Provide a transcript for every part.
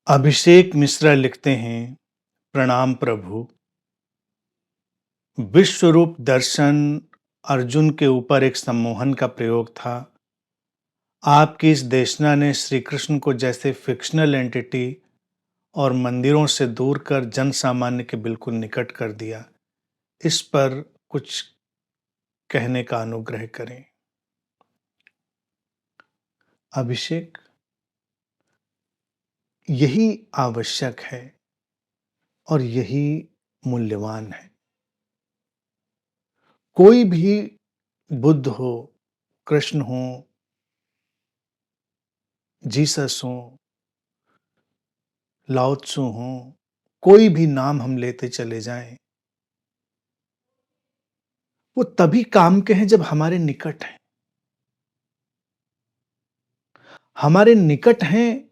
अभिषेक मिश्रा लिखते हैं, प्रणाम प्रभु। विश्वरूप दर्शन अर्जुन के ऊपर एक सम्मोहन का प्रयोग था। आपकी इस देशना ने श्री कृष्ण को जैसे फिक्शनल एंटिटी और मंदिरों से दूर कर जन सामान्य के बिल्कुल निकट कर दिया। इस पर कुछ कहने का अनुग्रह करें। अभिषेक, यही आवश्यक है और यही मूल्यवान है। कोई भी बुद्ध हो, कृष्ण हो, जीसस हो, लाओ त्सु हो, कोई भी नाम हम लेते चले जाएं, वो तभी काम के हैं जब हमारे निकट हैं। हमारे निकट हैं,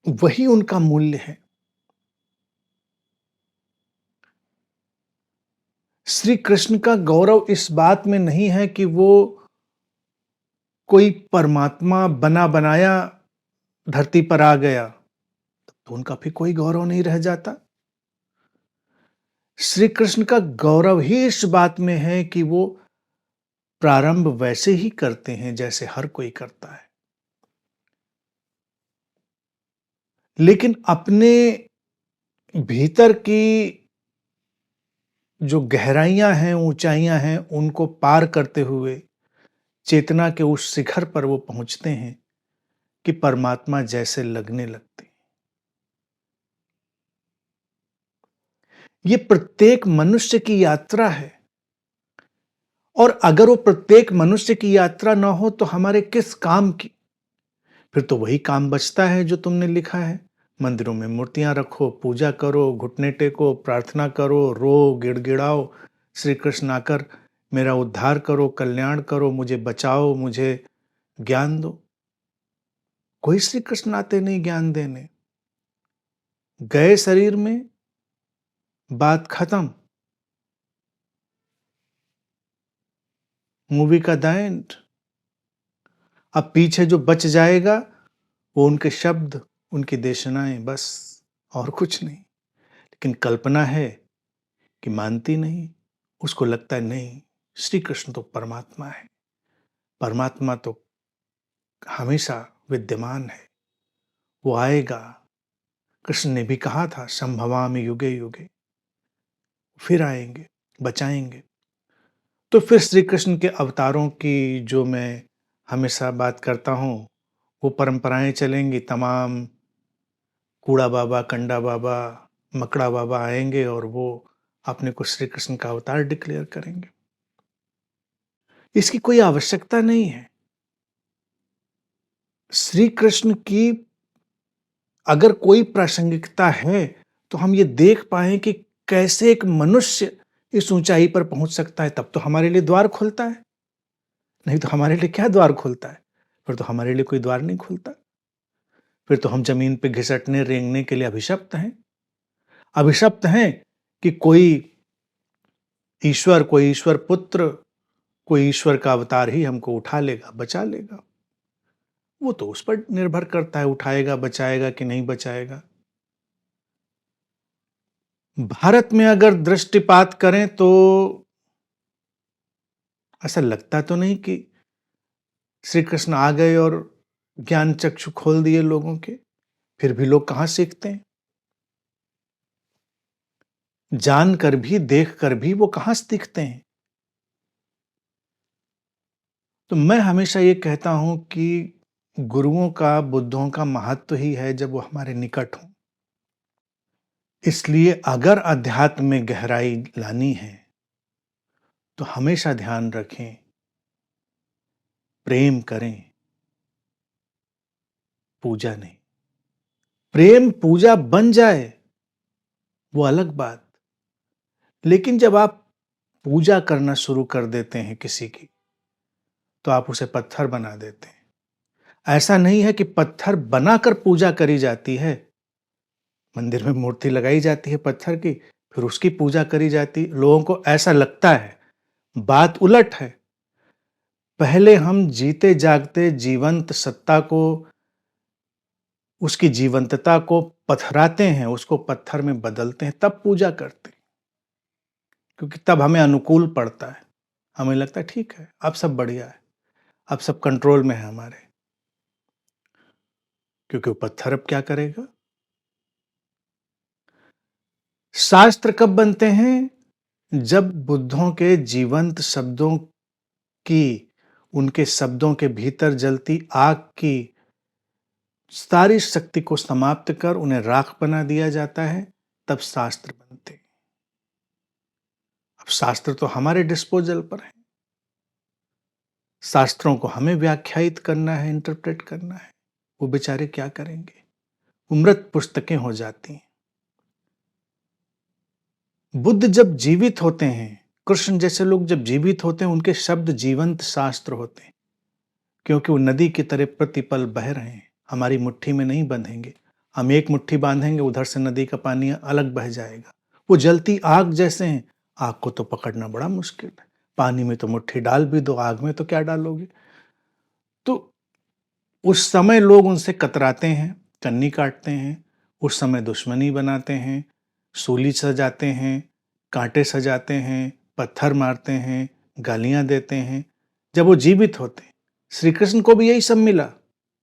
वही उनका मूल्य है। श्री कृष्ण का गौरव इस बात में नहीं है कि वो कोई परमात्मा बना बनाया धरती पर आ गया, तो उनका भी कोई गौरव नहीं रह जाता। श्री कृष्ण का गौरव ही इस बात में है कि वो प्रारंभ वैसे ही करते हैं जैसे हर कोई करता है, लेकिन अपने भीतर की जो गहराइयां हैं, ऊंचाइयां हैं, उनको पार करते हुए चेतना के उस शिखर पर वो पहुंचते हैं कि परमात्मा जैसे लगने लगते हैं। ये प्रत्येक मनुष्य की यात्रा है, और अगर वो प्रत्येक मनुष्य की यात्रा ना हो तो हमारे किस काम की? फिर तो वही काम बचता है जो तुमने लिखा है। मंदिरों में मूर्तियां रखो, पूजा करो, घुटने टेको, प्रार्थना करो, रो, गिड़गिड़ाओ, श्री कृष्ण आकर मेरा उद्धार करो, कल्याण करो, मुझे बचाओ, मुझे ज्ञान दो। कोई श्री कृष्ण आते नहीं ज्ञान देने। गए शरीर में, बात खत्म। मूवी का द एंड। अब पीछे जो बच जाएगा वो उनके शब्द, उनकी देशनाएं, बस, और कुछ नहीं। लेकिन कल्पना है कि मानती नहीं। उसको लगता है नहीं, श्री कृष्ण तो परमात्मा है, परमात्मा तो हमेशा विद्यमान है, वो आएगा। कृष्ण ने भी कहा था, संभवामि युगे युगे, फिर आएंगे, बचाएंगे। तो फिर श्री कृष्ण के अवतारों की जो मैं हमेशा बात करता हूं, वो परंपराएं चलेंगी। तमाम कूड़ा बाबा, कंडा बाबा, मकड़ा बाबा आएंगे और वो अपने को श्री कृष्ण का अवतार डिक्लेयर करेंगे। इसकी कोई आवश्यकता नहीं है। श्री कृष्ण की अगर कोई प्रासंगिकता है तो हम ये देख पाए कि कैसे एक मनुष्य इस ऊंचाई पर पहुंच सकता है, तब तो हमारे लिए द्वार खुलता है। नहीं तो हमारे लिए क्या द्वार खुलता है? फिर तो हमारे लिए कोई द्वार नहीं खुलता। फिर तो हम जमीन पे घिसटने रेंगने के लिए अभिशप्त हैं। अभिशप्त हैं कि कोई ईश्वर पुत्र, कोई ईश्वर का अवतार ही हमको उठा लेगा, बचा लेगा। वो तो उस पर निर्भर करता है, उठाएगा, बचाएगा कि नहीं बचाएगा। भारत में अगर दृष्टिपात करें तो ऐसा लगता तो नहीं कि श्री कृष्ण आ गए और ज्ञान चक्षु खोल दिए लोगों के। फिर भी लोग कहां सीखते हैं? जानकर भी, देखकर भी वो कहां सीखते हैं? तो मैं हमेशा ये कहता हूं कि गुरुओं का, बुद्धों का महत्व ही है जब वो हमारे निकट हों। इसलिए अगर अध्यात्म में गहराई लानी है तो हमेशा ध्यान रखें, प्रेम करें, पूजा नहीं। प्रेम पूजा बन जाए वो अलग बात, लेकिन जब आप पूजा करना शुरू कर देते हैं किसी की, तो आप उसे पत्थर बना देते हैं। ऐसा नहीं है कि पत्थर बनाकर पूजा करी जाती है। मंदिर में मूर्ति लगाई जाती है पत्थर की, फिर उसकी पूजा करी जाती। लोगों को ऐसा लगता है, बात उलट है। पहले हम जीते जागते जीवंत सत्ता को उसकी जीवंतता को पथराते हैं, उसको पत्थर में बदलते हैं, तब पूजा करते हैं। क्योंकि तब हमें अनुकूल पड़ता है। हमें लगता है ठीक है, अब सब बढ़िया है, अब सब कंट्रोल में है हमारे। क्योंकि वो पत्थर अब क्या करेगा? शास्त्र कब बनते हैं? जब बुद्धों के जीवंत शब्दों की, उनके शब्दों के भीतर जलती आग की सारी शक्ति को समाप्त कर उन्हें राख बना दिया जाता है, तब शास्त्र बनते हैं। अब शास्त्र तो हमारे डिस्पोजल पर है। शास्त्रों को हमें व्याख्यायित करना है, इंटरप्रेट करना है। वो बेचारे क्या करेंगे? वो मृत पुस्तकें हो जाती हैं। बुद्ध जब जीवित होते हैं, कृष्ण जैसे लोग जब जीवित होते हैं, उनके शब्द जीवंत शास्त्र होते हैं। क्योंकि वो नदी की तरह प्रतिपल बह रहे हैं, हमारी मुट्ठी में नहीं बंधेंगे। हम एक मुट्ठी बांधेंगे, उधर से नदी का पानी अलग बह जाएगा। वो जलती आग जैसे हैं, आग को तो पकड़ना बड़ा मुश्किल है। पानी में तो मुट्ठी डाल भी दो, आग में तो क्या डालोगे? तो उस समय लोग उनसे कतराते हैं, कन्नी काटते हैं, उस समय दुश्मनी बनाते हैं, सूली सजाते हैं, कांटे सजाते हैं, पत्थर मारते हैं, गालियां देते हैं। जब वो जीवित होते हैं, श्री कृष्ण को भी यही सब मिला।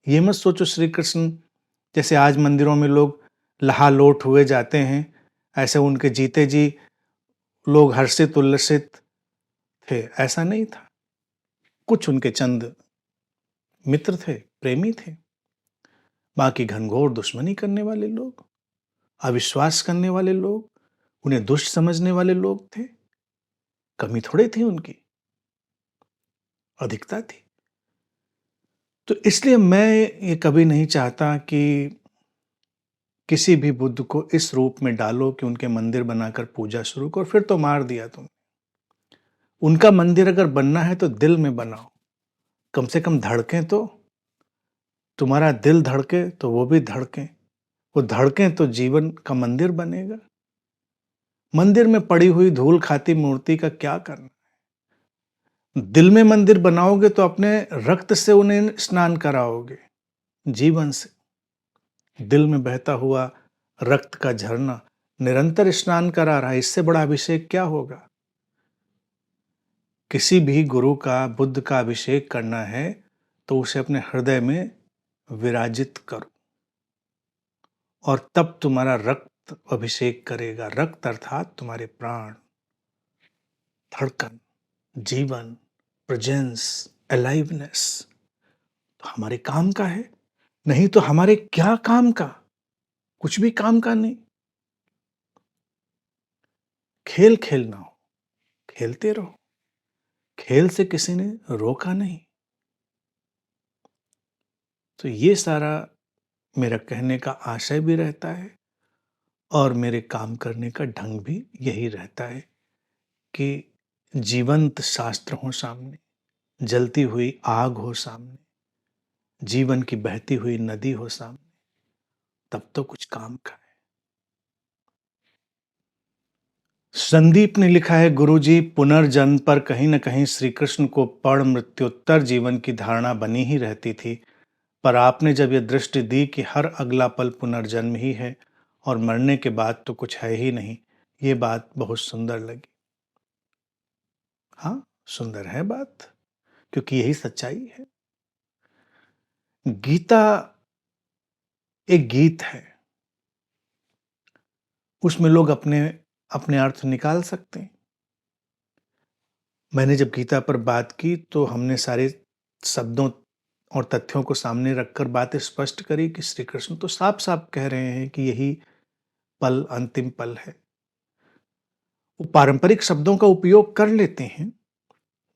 ये मत सोचो श्री कृष्ण जैसे आज मंदिरों में लोग लहालोट हुए जाते हैं, ऐसे उनके जीते जी लोग हर्षित उल्लसित थे, ऐसा नहीं था। कुछ उनके चंद मित्र थे, प्रेमी थे, बाकी घनघोर दुश्मनी करने वाले लोग, अविश्वास करने वाले लोग, उन्हें दुष्ट समझने वाले लोग थे। कमी थोड़ी थी उनकी, अधिकता थी। तो इसलिए मैं ये कभी नहीं चाहता कि किसी भी बुद्ध को इस रूप में डालो कि उनके मंदिर बनाकर पूजा शुरू करो, फिर तो मार दिया तुम। उनका मंदिर अगर बनना है तो दिल में बनाओ, कम से कम धड़कें तो। तुम्हारा दिल धड़के तो वो भी धड़कें, वो धड़कें तो जीवन का मंदिर बनेगा। मंदिर में पड़ी हुई धूल खाती मूर्ति का क्या करना? दिल में मंदिर बनाओगे तो अपने रक्त से उन्हें स्नान कराओगे, जीवन से। दिल में बहता हुआ रक्त का झरना निरंतर स्नान करा रहा है, इससे बड़ा अभिषेक क्या होगा? किसी भी गुरु का, बुद्ध का अभिषेक करना है तो उसे अपने हृदय में विराजित करो, और तब तुम्हारा रक्त अभिषेक करेगा। रक्त अर्थात तुम्हारे प्राण, धड़कन, जीवन, प्रेजेंस, अलाइवनेस। तो हमारे काम का है, नहीं तो हमारे क्या काम का? कुछ भी काम का नहीं। खेल खेलना हो, खेलते रहो, खेल से किसी ने रोका नहीं। तो ये सारा मेरा कहने का आशय भी रहता है, और मेरे काम करने का ढंग भी यही रहता है कि जीवंत शास्त्र हो सामने, जलती हुई आग हो सामने, जीवन की बहती हुई नदी हो सामने, तब तो कुछ काम का है। संदीप ने लिखा है, गुरुजी, पुनर्जन्म पर कहीं न कहीं श्री कृष्ण को पड़ मृत्युत्तर जीवन की धारणा बनी ही रहती थी, पर आपने जब यह दृष्टि दी कि हर अगला पल पुनर्जन्म ही है और मरने के बाद तो कुछ है ही नहीं, ये बात बहुत सुंदर लगी। हाँ, सुंदर है बात, क्योंकि यही सच्चाई है। गीता एक गीत है, उसमें लोग अपने अपने अर्थ निकाल सकते हैं। मैंने जब गीता पर बात की तो हमने सारे शब्दों और तथ्यों को सामने रखकर बात स्पष्ट करी कि श्री कृष्ण तो साफ साफ कह रहे हैं कि यही पल अंतिम पल है। वो पारंपरिक शब्दों का उपयोग कर लेते हैं,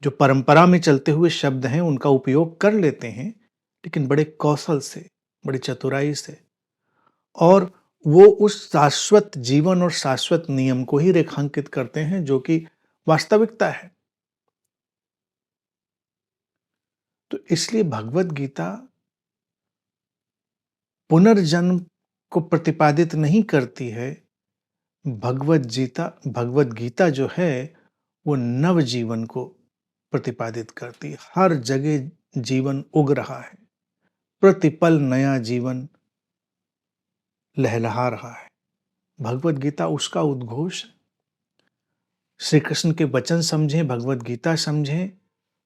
जो परंपरा में चलते हुए शब्द हैं उनका उपयोग कर लेते हैं, लेकिन बड़े कौशल से, बड़ी चतुराई से, और वो उस शाश्वत जीवन और शाश्वत नियम को ही रेखांकित करते हैं जो कि वास्तविकता है। तो इसलिए भगवत गीता पुनर्जन्म को प्रतिपादित नहीं करती है। भगवत गीता जो है वो नव जीवन को प्रतिपादित करती है। हर जगह जीवन उग रहा है, प्रतिपल नया जीवन लहलहा रहा है। भगवत गीता उसका उद्घोष है। श्री कृष्ण के वचन समझें, भगवत गीता समझें,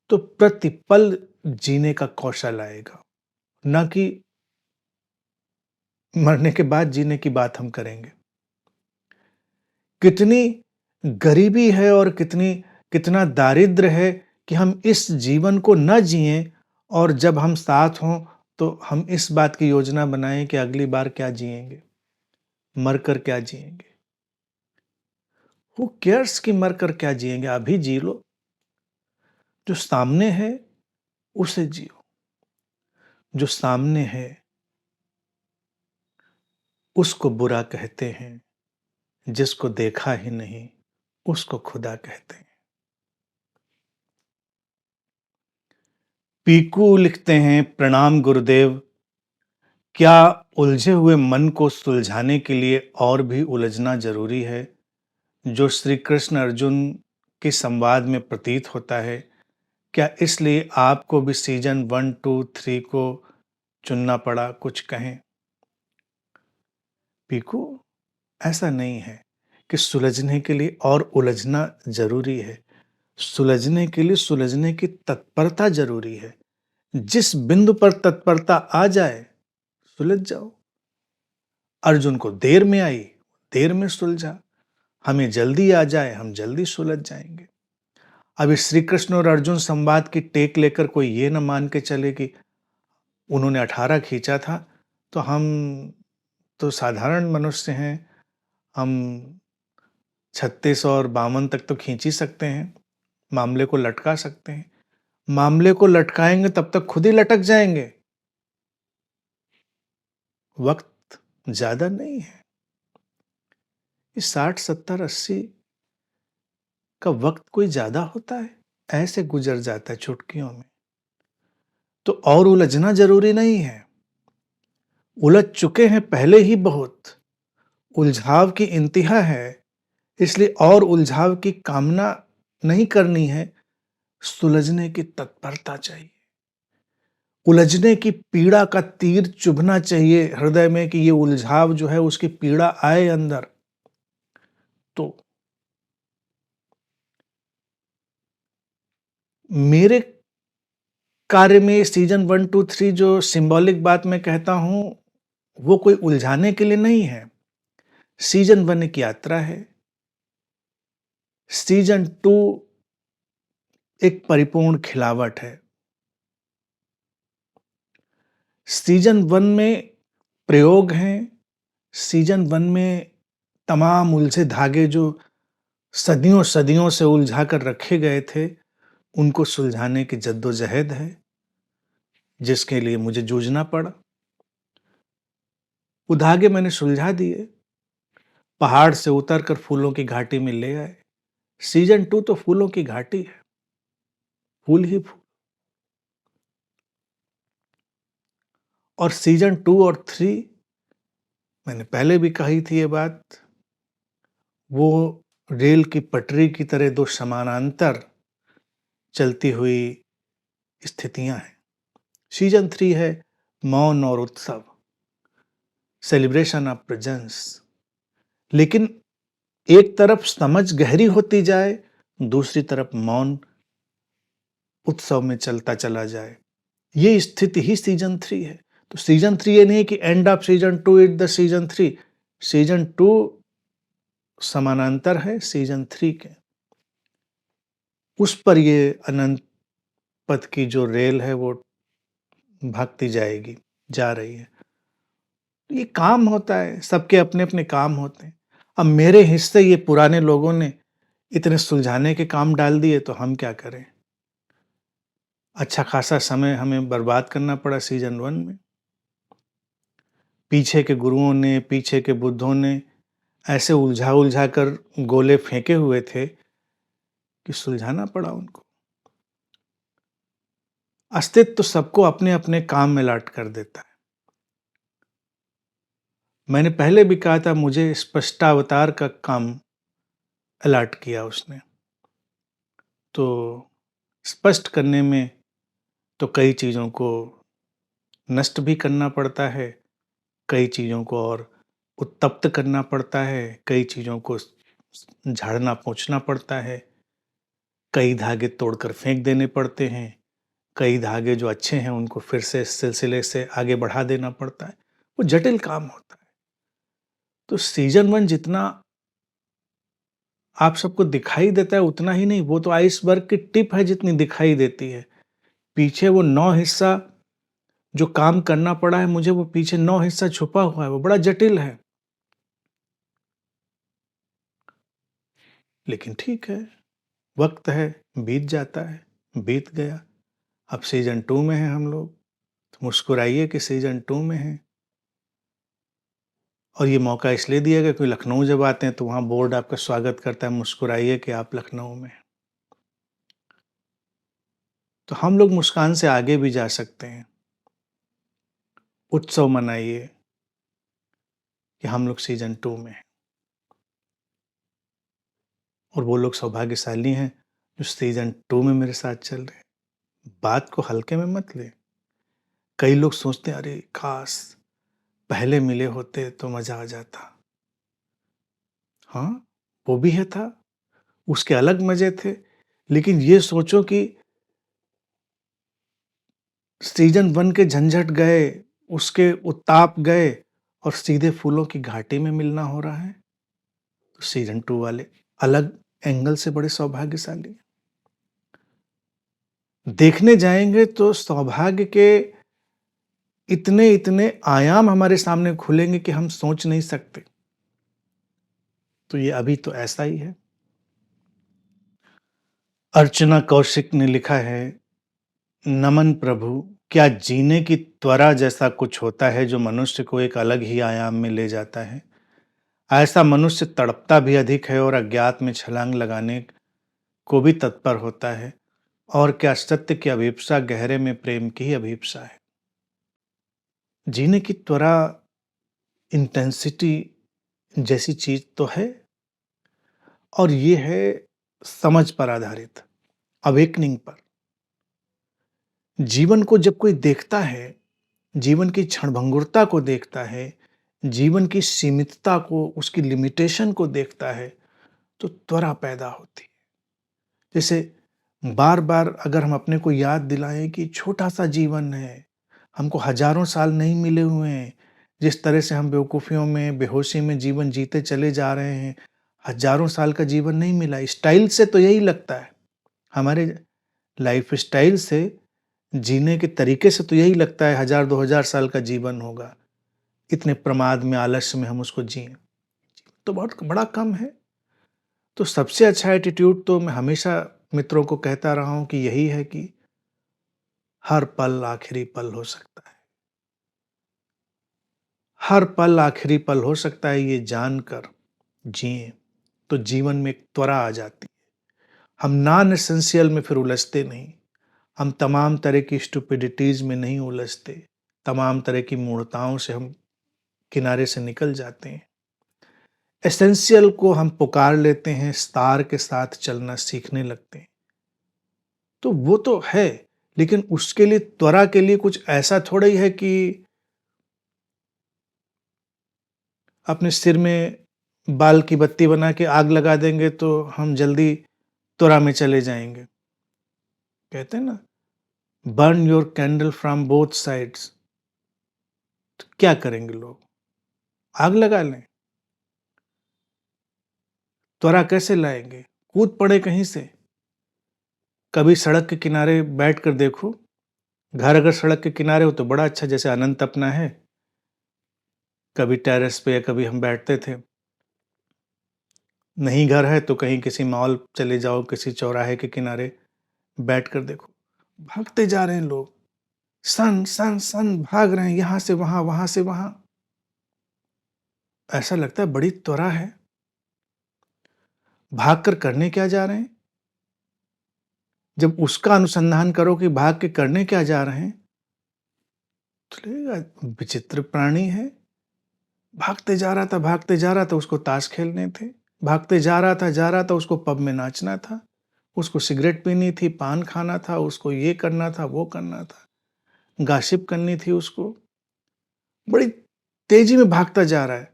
तो प्रतिपल जीने का कौशल आएगा, न कि मरने के बाद जीने की बात हम करेंगे। कितनी गरीबी है और कितना दारिद्र्य है कि हम इस जीवन को न जिएं, और जब हम साथ हों तो हम इस बात की योजना बनाएं कि अगली बार क्या जिएंगे, मरकर क्या जिएंगे। हु केयर्स कि मरकर क्या जिएंगे, अभी जी लो। जो सामने है उसे जियो। जो सामने है उसको बुरा कहते हैं, जिसको देखा ही नहीं उसको खुदा कहते हैं। पीकू लिखते हैं, प्रणाम गुरुदेव, क्या उलझे हुए मन को सुलझाने के लिए और भी उलझना जरूरी है, जो श्री कृष्ण अर्जुन के संवाद में प्रतीत होता है? क्या इसलिए आपको भी सीजन 1, 2, 3 को चुनना पड़ा? कुछ कहें। पीकू, ऐसा नहीं है कि सुलझने के लिए और उलझना जरूरी है। सुलझने के लिए सुलझने की तत्परता जरूरी है। जिस बिंदु पर तत्परता आ जाए सुलझ जाओ। अर्जुन को देर में आई, देर में सुलझा। हमें जल्दी आ जाए, हम जल्दी सुलझ जाएंगे। अब इस श्री कृष्ण और अर्जुन संवाद की टेक लेकर कोई ये ना मान के चले कि उन्होंने 18 खींचा था तो हम तो साधारण मनुष्य हैं, हम 36 और 52 तक तो खींच ही सकते हैं, मामले को लटका सकते हैं। मामले को लटकाएंगे तब तक खुद ही लटक जाएंगे। वक्त ज्यादा नहीं है। इस 60, 70, 80 का वक्त कोई ज्यादा होता है? ऐसे गुजर जाता है चुटकियों में। तो और उलझना जरूरी नहीं है। उलझ चुके हैं पहले ही बहुत। उलझाव की इंतहा है, इसलिए और उलझाव की कामना नहीं करनी है। सुलझने की तत्परता चाहिए। उलझने की पीड़ा का तीर चुभना चाहिए हृदय में कि ये उलझाव जो है उसकी पीड़ा आए अंदर। तो मेरे कार्य में सीजन 1, 2, 3 जो सिंबॉलिक बात मैं कहता हूं वो कोई उलझाने के लिए नहीं है। सीजन 1 एक यात्रा है। सीजन 2 एक परिपूर्ण खिलावट है। सीजन 1 में प्रयोग हैं। सीजन 1 में तमाम उलझे धागे जो सदियों सदियों से उलझा कर रखे गए थे उनको सुलझाने की जद्दोजहद है, जिसके लिए मुझे जूझना पड़ा। वो धागे मैंने सुलझा दिए, पहाड़ से उतरकर फूलों की घाटी में ले आए। सीजन 2 तो फूलों की घाटी है, फूल ही फूल। और सीजन 2 और 3 मैंने पहले भी कही थी ये बात, वो रेल की पटरी की तरह दो समानांतर चलती हुई स्थितियां हैं। सीजन 3 है मौन और उत्सव, सेलिब्रेशन ऑफ प्रेजेंस। लेकिन एक तरफ समझ गहरी होती जाए, दूसरी तरफ मौन उत्सव में चलता चला जाए। ये स्थिति ही सीजन 3 है। तो सीजन 3 ये नहीं है कि end off season 2 is the season 3। Season 2 समानांतर है सीजन 3 के। उस पर ये अनंत पथ की जो रेल है वो भागती जाएगी, जा रही है। ये काम होता है, सबके अपने अपने काम होते हैं। अब मेरे हिस्से ये पुराने लोगों ने इतने सुलझाने के काम डाल दिए तो हम क्या करें। अच्छा खासा समय हमें बर्बाद करना पड़ा सीजन 1 में। पीछे के गुरुओं ने, पीछे के बुद्धों ने ऐसे उलझा उलझा कर गोले फेंके हुए थे कि सुलझाना पड़ा उनको। अस्तित्व तो सबको अपने अपने काम में लाट कर देता है। मैंने पहले भी कहा था, मुझे स्पष्टावतार का काम अलाट किया उसने। तो स्पष्ट करने में तो कई चीज़ों को नष्ट भी करना पड़ता है, कई चीज़ों को और उत्तप्त करना पड़ता है, कई चीज़ों को झाड़ना पोंछना पड़ता है, कई धागे तोड़कर फेंक देने पड़ते हैं, कई धागे जो अच्छे हैं उनको फिर से इस सिलसिले से आगे बढ़ा देना पड़ता है। वो जटिल काम होता है। तो सीज़न 1 जितना आप सबको दिखाई देता है उतना ही नहीं, वो तो आइसबर्ग की टिप है जितनी दिखाई देती है। पीछे वो 9 हिस्सा जो काम करना पड़ा है मुझे, वो पीछे 9 हिस्सा छुपा हुआ है, वो बड़ा जटिल है। लेकिन ठीक है, वक़्त है, बीत जाता है, बीत गया। अब सीज़न 2 में हैं हम लोग, तो मुस्कुराइए कि सीज़न 2 में हैं। और ये मौका इसलिए दिया गया क्योंकि लखनऊ जब आते हैं तो वहाँ बोर्ड आपका स्वागत करता है, मुस्कुराइए कि आप लखनऊ में हैं। तो हम लोग मुस्कान से आगे भी जा सकते हैं। उत्सव मनाइए कि हम लोग सीज़न 2 में हैं। और वो लोग सौभाग्यशाली हैं जो सीज़न 2 में मेरे साथ चल रहे हैं। बात को हल्के में मत लें। कई लोग सोचते हैं अरे काश पहले मिले होते तो मज़ा आ जाता। हाँ, वो भी है था, उसके अलग मज़े थे। लेकिन ये सोचो कि सीज़न 1 के झंझट गए, उसके उत्ताप गए और सीधे फूलों की घाटी में मिलना हो रहा है। तो सीज़न 2 वाले अलग एंगल से बड़े सौभाग्यशाली हैं। देखने जाएँगे तो सौभाग्य के इतने-इतने आयाम हमारे सामने खुलेंगे कि हम सोच नहीं सकते। तो ये अभी तो ऐसा ही है। अर्चना कौशिक ने लिखा है, नमन प्रभु, क्या जीने की त्वरा जैसा कुछ होता है जो मनुष्य को एक अलग ही आयाम में ले जाता है? ऐसा मनुष्य तड़पता भी अधिक है और अज्ञात में छलांग लगाने को भी तत्पर होता है। और क्या सत्य की अभिप्सा गहरे में प्रेम की ही अभिप्सा है? जीने की त्वरा इंटेंसिटी जैसी चीज तो है, और ये है समझ पर आधारित, अवेकनिंग पर। जीवन को जब कोई देखता है, जीवन की क्षणभंगुरता को देखता है, जीवन की सीमितता को, उसकी लिमिटेशन को देखता है, तो त्वरा पैदा होती है। जैसे बार-बार अगर हम अपने को याद दिलाएं कि छोटा-सा जीवन है, हमको हजारों साल नहीं मिले हुए हैं, जिस तरह से हम बेवकूफ़ियों में, बेहोशी में जीवन जीते चले जा रहे हैं, हजारों साल का जीवन नहीं मिला। स्टाइल से तो यही लगता है, हमारे लाइफ़स्टाइल से, जीने के तरीके से तो यही लगता है 1000-2000 साल का जीवन होगा। इतने प्रमाद में, आलस्य में हम उसको जिएँ, तो बहुत बड़ा कम है। तो सबसे अच्छा एटीट्यूड तो मैं हमेशा मित्रों को कहता रहा हूँ कि यही है कि हर पल आखिरी पल हो सकता है। हर पल आखिरी पल हो सकता है, ये जानकर जिएँ, तो जीवन में एक त्वरा आ जाती है। हम नॉन एसेंशियल में फिर उलझते नहीं। हम तमाम तरह की स्टुपिडिटीज़ में नहीं उलझते। तमाम तरह की मूढ़ताओं से हम किनारे से निकल जाते हैं। एसेंशियल को हम पुकार लेते हैं, स्टार के साथ चलना सीखने लगते हैं। तो वो तो है, लेकिन उसके लिए, त्वरा के लिए कुछ ऐसा थोड़ा ही है कि अपने सिर में बाल की बत्ती बना के आग लगा देंगे तो हम जल्दी त्वरा में चले जाएँगे। कहते हैं ना, burn your candle from both sides. तो क्या करेंगे लोग? आग लगा लें। त्वरा कैसे लाएँगे? कूद पड़े कहीं से। कभी सड़क के किनारे बैठ कर देखो, घर अगर सड़क के किनारे हो तो बड़ा अच्छा, जैसे अनंत अपना है, कभी टेरेस पे या कभी हम बैठते थे। नहीं घर है तो कहीं किसी मॉल चले जाओ, किसी चौराहे के किनारे बैठ कर देखो। भागते जा रहे हैं लोग, सन, सन, सन भाग रहे हैं, यहाँ से वहाँ, वहाँ से वहाँ। ऐसा लगता है बड़ी त्वरा है। भाग कर करने क्या जा रहे हैं? जब उसका अनुसंधान करो कि भाग के करने क्या जा रहे हैं, तो लगेगा विचित्र प्राणी है। भागते जा रहा था, भागते जा रहा था, उसको ताश खेलने थे। भागते जा रहा था, उसको पब में नाचना था। उसको सिगरेट पीनी थी, पान खाना था, उसको ये करना था, वो करना था। गॉसिप करनी थी उसको। बड़ी तेज़ी में भागता जा रहा है।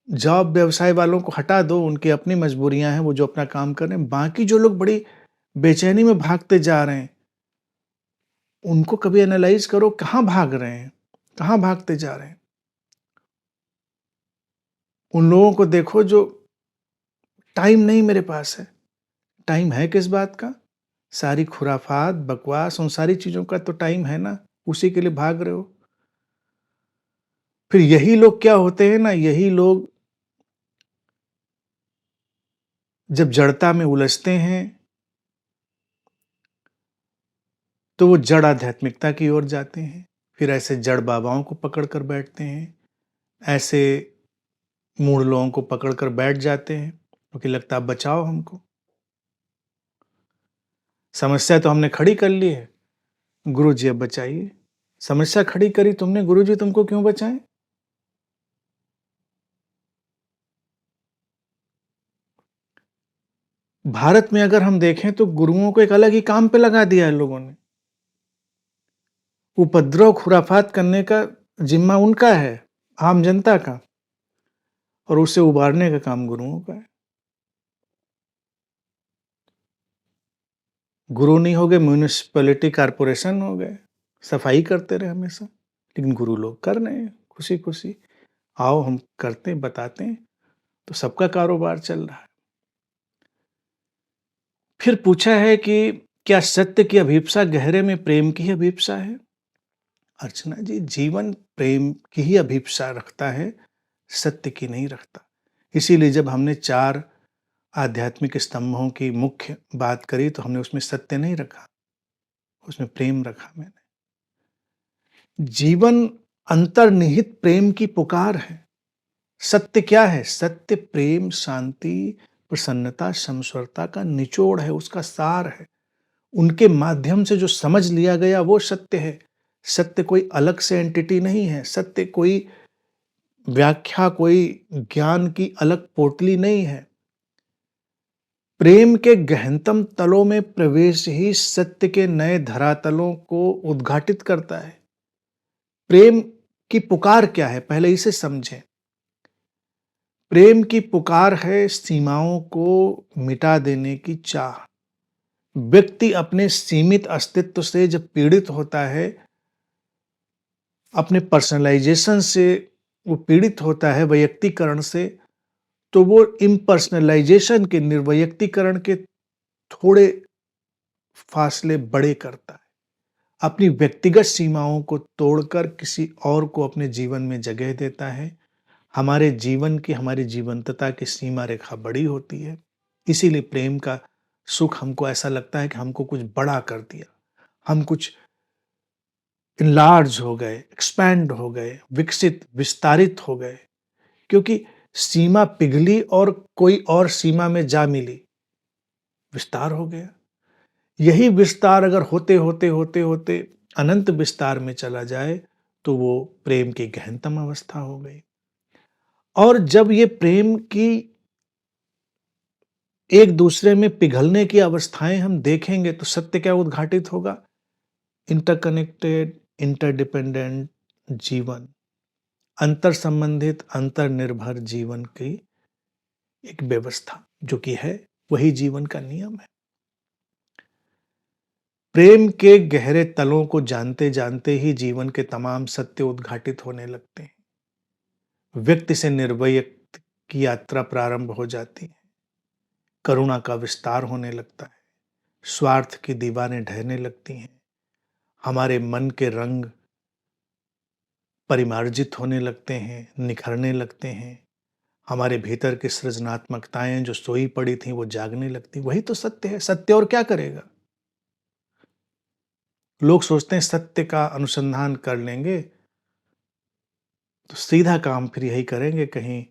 जॉब व्यवसाय वालों को हटा दो, उनकी अपनी मजबूरियां हैं, वो जो अपना काम कर रहे हैं। बाकी जो लोग बड़ी बेचैनी में भागते जा रहे हैं, उनको कभी एनालाइज करो, कहाँ भाग रहे हैं, कहाँ भागते जा रहे हैं। उन लोगों को देखो जो टाइम नहीं मेरे पास है। टाइम है किस बात का? सारी खुराफात, बकवास, उन सारी चीज़ों का तो टाइम है ना, उसी के लिए भाग रहे हो। फिर यही लोग क्या होते हैं ना, यही लोग जब जड़ता में उलझते हैं, तो वो जड़ आध्यात्मिकता की ओर जाते हैं। फिर ऐसे जड़ बाबाओं को पकड़ कर बैठते हैं, ऐसे मूढ़ लोगों को पकड़ कर बैठ जाते हैं, क्योंकि लगता है बचाओ हमको। समस्या तो हमने खड़ी कर ली है, गुरु जी अब बचाइए। समस्या खड़ी करी तुमने, गुरु जी तुमको क्यों बचाएं? भारत में अगर हम देखें तो गुरुओं को एक अलग ही काम पे लगा दिया है लोगों ने। उपद्रव खुराफात करने का जिम्मा उनका है, आम जनता का, और उसे उबारने का काम गुरुओं का है। गुरु नहीं हो गए, म्यूनिसिपैलिटी कारपोरेशन हो गए, सफाई करते रहे हमेशा। लेकिन गुरु लोग कर रहे हैं खुशी खुशी, आओ हम करते हैं, बताते हैं, तो सबका कारोबार चल रहा है। फिर पूछा है कि क्या सत्य की अभिप्सा गहरे में प्रेम की ही अभिप्सा है? अर्चना जी, जीवन प्रेम की ही अभिप्सा रखता है, सत्य की नहीं रखता। इसीलिए जब हमने 4 आध्यात्मिक स्तंभों की मुख्य बात करी, तो हमने उसमें सत्य नहीं रखा, उसमें प्रेम रखा मैंने। जीवन अंतर्निहित प्रेम की पुकार है। सत्य क्या है? सत्य प्रेम, शांति, प्रसन्नता, समस्वरता का निचोड़ है, उसका सार है। उनके माध्यम से जो समझ लिया गया वो सत्य है। सत्य कोई अलग से एंटिटी नहीं है, सत्य कोई व्याख्या, कोई ज्ञान की अलग पोटली नहीं है। प्रेम के गहनतम तलों में प्रवेश ही सत्य के नए धरातलों को उद्घाटित करता है। प्रेम की पुकार क्या है, पहले इसे समझें। प्रेम की पुकार है सीमाओं को मिटा देने की चाह। व्यक्ति अपने सीमित अस्तित्व से जब पीड़ित होता है, अपने पर्सनलाइजेशन से वो पीड़ित होता है, वैयक्तिकरण से, तो वो इम्पर्सनलाइजेशन के, निर्वैयक्तिकरण के थोड़े फासले बड़े करता है। अपनी व्यक्तिगत सीमाओं को तोड़कर किसी और को अपने जीवन में जगह देता है। हमारे जीवन की, हमारी जीवंतता की सीमा रेखा बड़ी होती है। इसीलिए प्रेम का सुख हमको ऐसा लगता है कि हमको कुछ बड़ा कर दिया, हम कुछ इनलार्ज हो गए, एक्सपैंड हो गए, विकसित, विस्तारित हो गए, क्योंकि सीमा पिघली और कोई और सीमा में जा मिली, विस्तार हो गया। यही विस्तार अगर होते होते होते होते अनंत विस्तार में चला जाए, तो वो प्रेम की गहनतम अवस्था हो गई। और जब ये प्रेम की एक दूसरे में पिघलने की अवस्थाएं हम देखेंगे, तो सत्य क्या उद्घाटित होगा? इंटरकनेक्टेड, इंटरडिपेंडेंट जीवन, अंतर संबंधित, अंतर्निर्भर जीवन की एक व्यवस्था, जो कि है वही जीवन का नियम है। प्रेम के गहरे तलों को जानते जानते ही जीवन के तमाम सत्य उद्घाटित होने लगते हैं। व्यक्ति से निर्वैयक्त की यात्रा प्रारंभ हो जाती है। करुणा का विस्तार होने लगता है। स्वार्थ की दीवारें ढहने लगती हैं। हमारे मन के रंग परिमार्जित होने लगते हैं, निखरने लगते हैं। हमारे भीतर की सृजनात्मकताएं जो सोई पड़ी थी, वो जागने लगती। वही तो सत्य है। सत्य और क्या करेगा? लोग सोचते हैं सत्य का अनुसंधान कर लेंगे तो सीधा काम फिर यही करेंगे, कहीं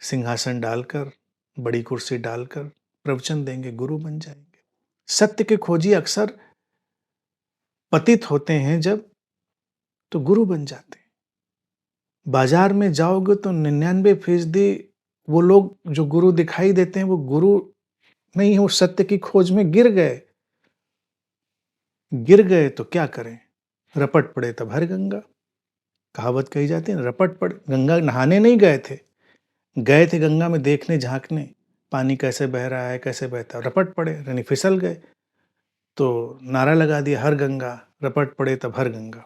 सिंहासन डालकर, बड़ी कुर्सी डालकर प्रवचन देंगे, गुरु बन जाएंगे। सत्य के खोजी अक्सर पतित होते हैं जब, तो गुरु बन जाते हैं। बाजार में जाओगे तो 99% वो लोग जो गुरु दिखाई देते हैं, वो गुरु नहीं है, वो सत्य की खोज में गिर गए। गिर गए तो क्या करें? रपट पड़े तब हर गंगा। कहावत कही जाती है ना, रपट पड़, गंगा नहाने नहीं गए थे गंगा में देखने झांकने, पानी कैसे बह रहा है कैसे बहता है, रपट पड़े यानी फिसल गए। तो नारा लगा दिया हर गंगा, रपट पड़े तब हर गंगा।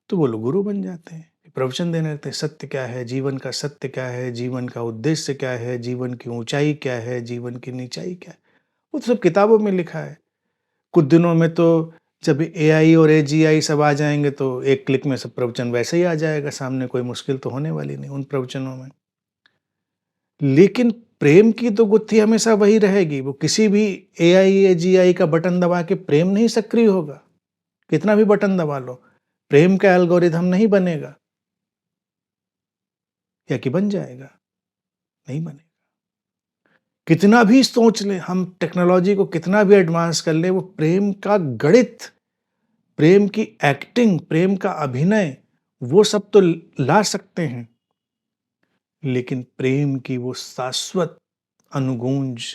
तो वो लोग गुरु बन जाते हैं, प्रवचन देने लगते हैं, सत्य क्या है, जीवन का सत्य क्या है, जीवन का उद्देश्य क्या है, जीवन की ऊंचाई क्या है, जीवन की नीचाई क्या है, वो तो सब किताबों में लिखा है। कुछ दिनों में तो जब एआई और एजीआई सब आ जाएंगे तो एक क्लिक में सब प्रवचन वैसे ही आ जाएगा सामने, कोई मुश्किल तो होने वाली नहीं उन प्रवचनों में। लेकिन प्रेम की तो गुत्थी हमेशा वही रहेगी, वो किसी भी एआई एजीआई का बटन दबा के प्रेम नहीं सक्रिय होगा, कितना भी बटन दबा लो, प्रेम का एल्गोरिथम नहीं बनेगा। या कि बन जाएगा? नहीं बनेगा। कितना भी सोच ले हम, टेक्नोलॉजी को कितना भी एडवांस कर ले, वो प्रेम का गणित, प्रेम की एक्टिंग, प्रेम का अभिनय, वो सब तो ला सकते हैं, लेकिन प्रेम की वो शाश्वत अनुगूंज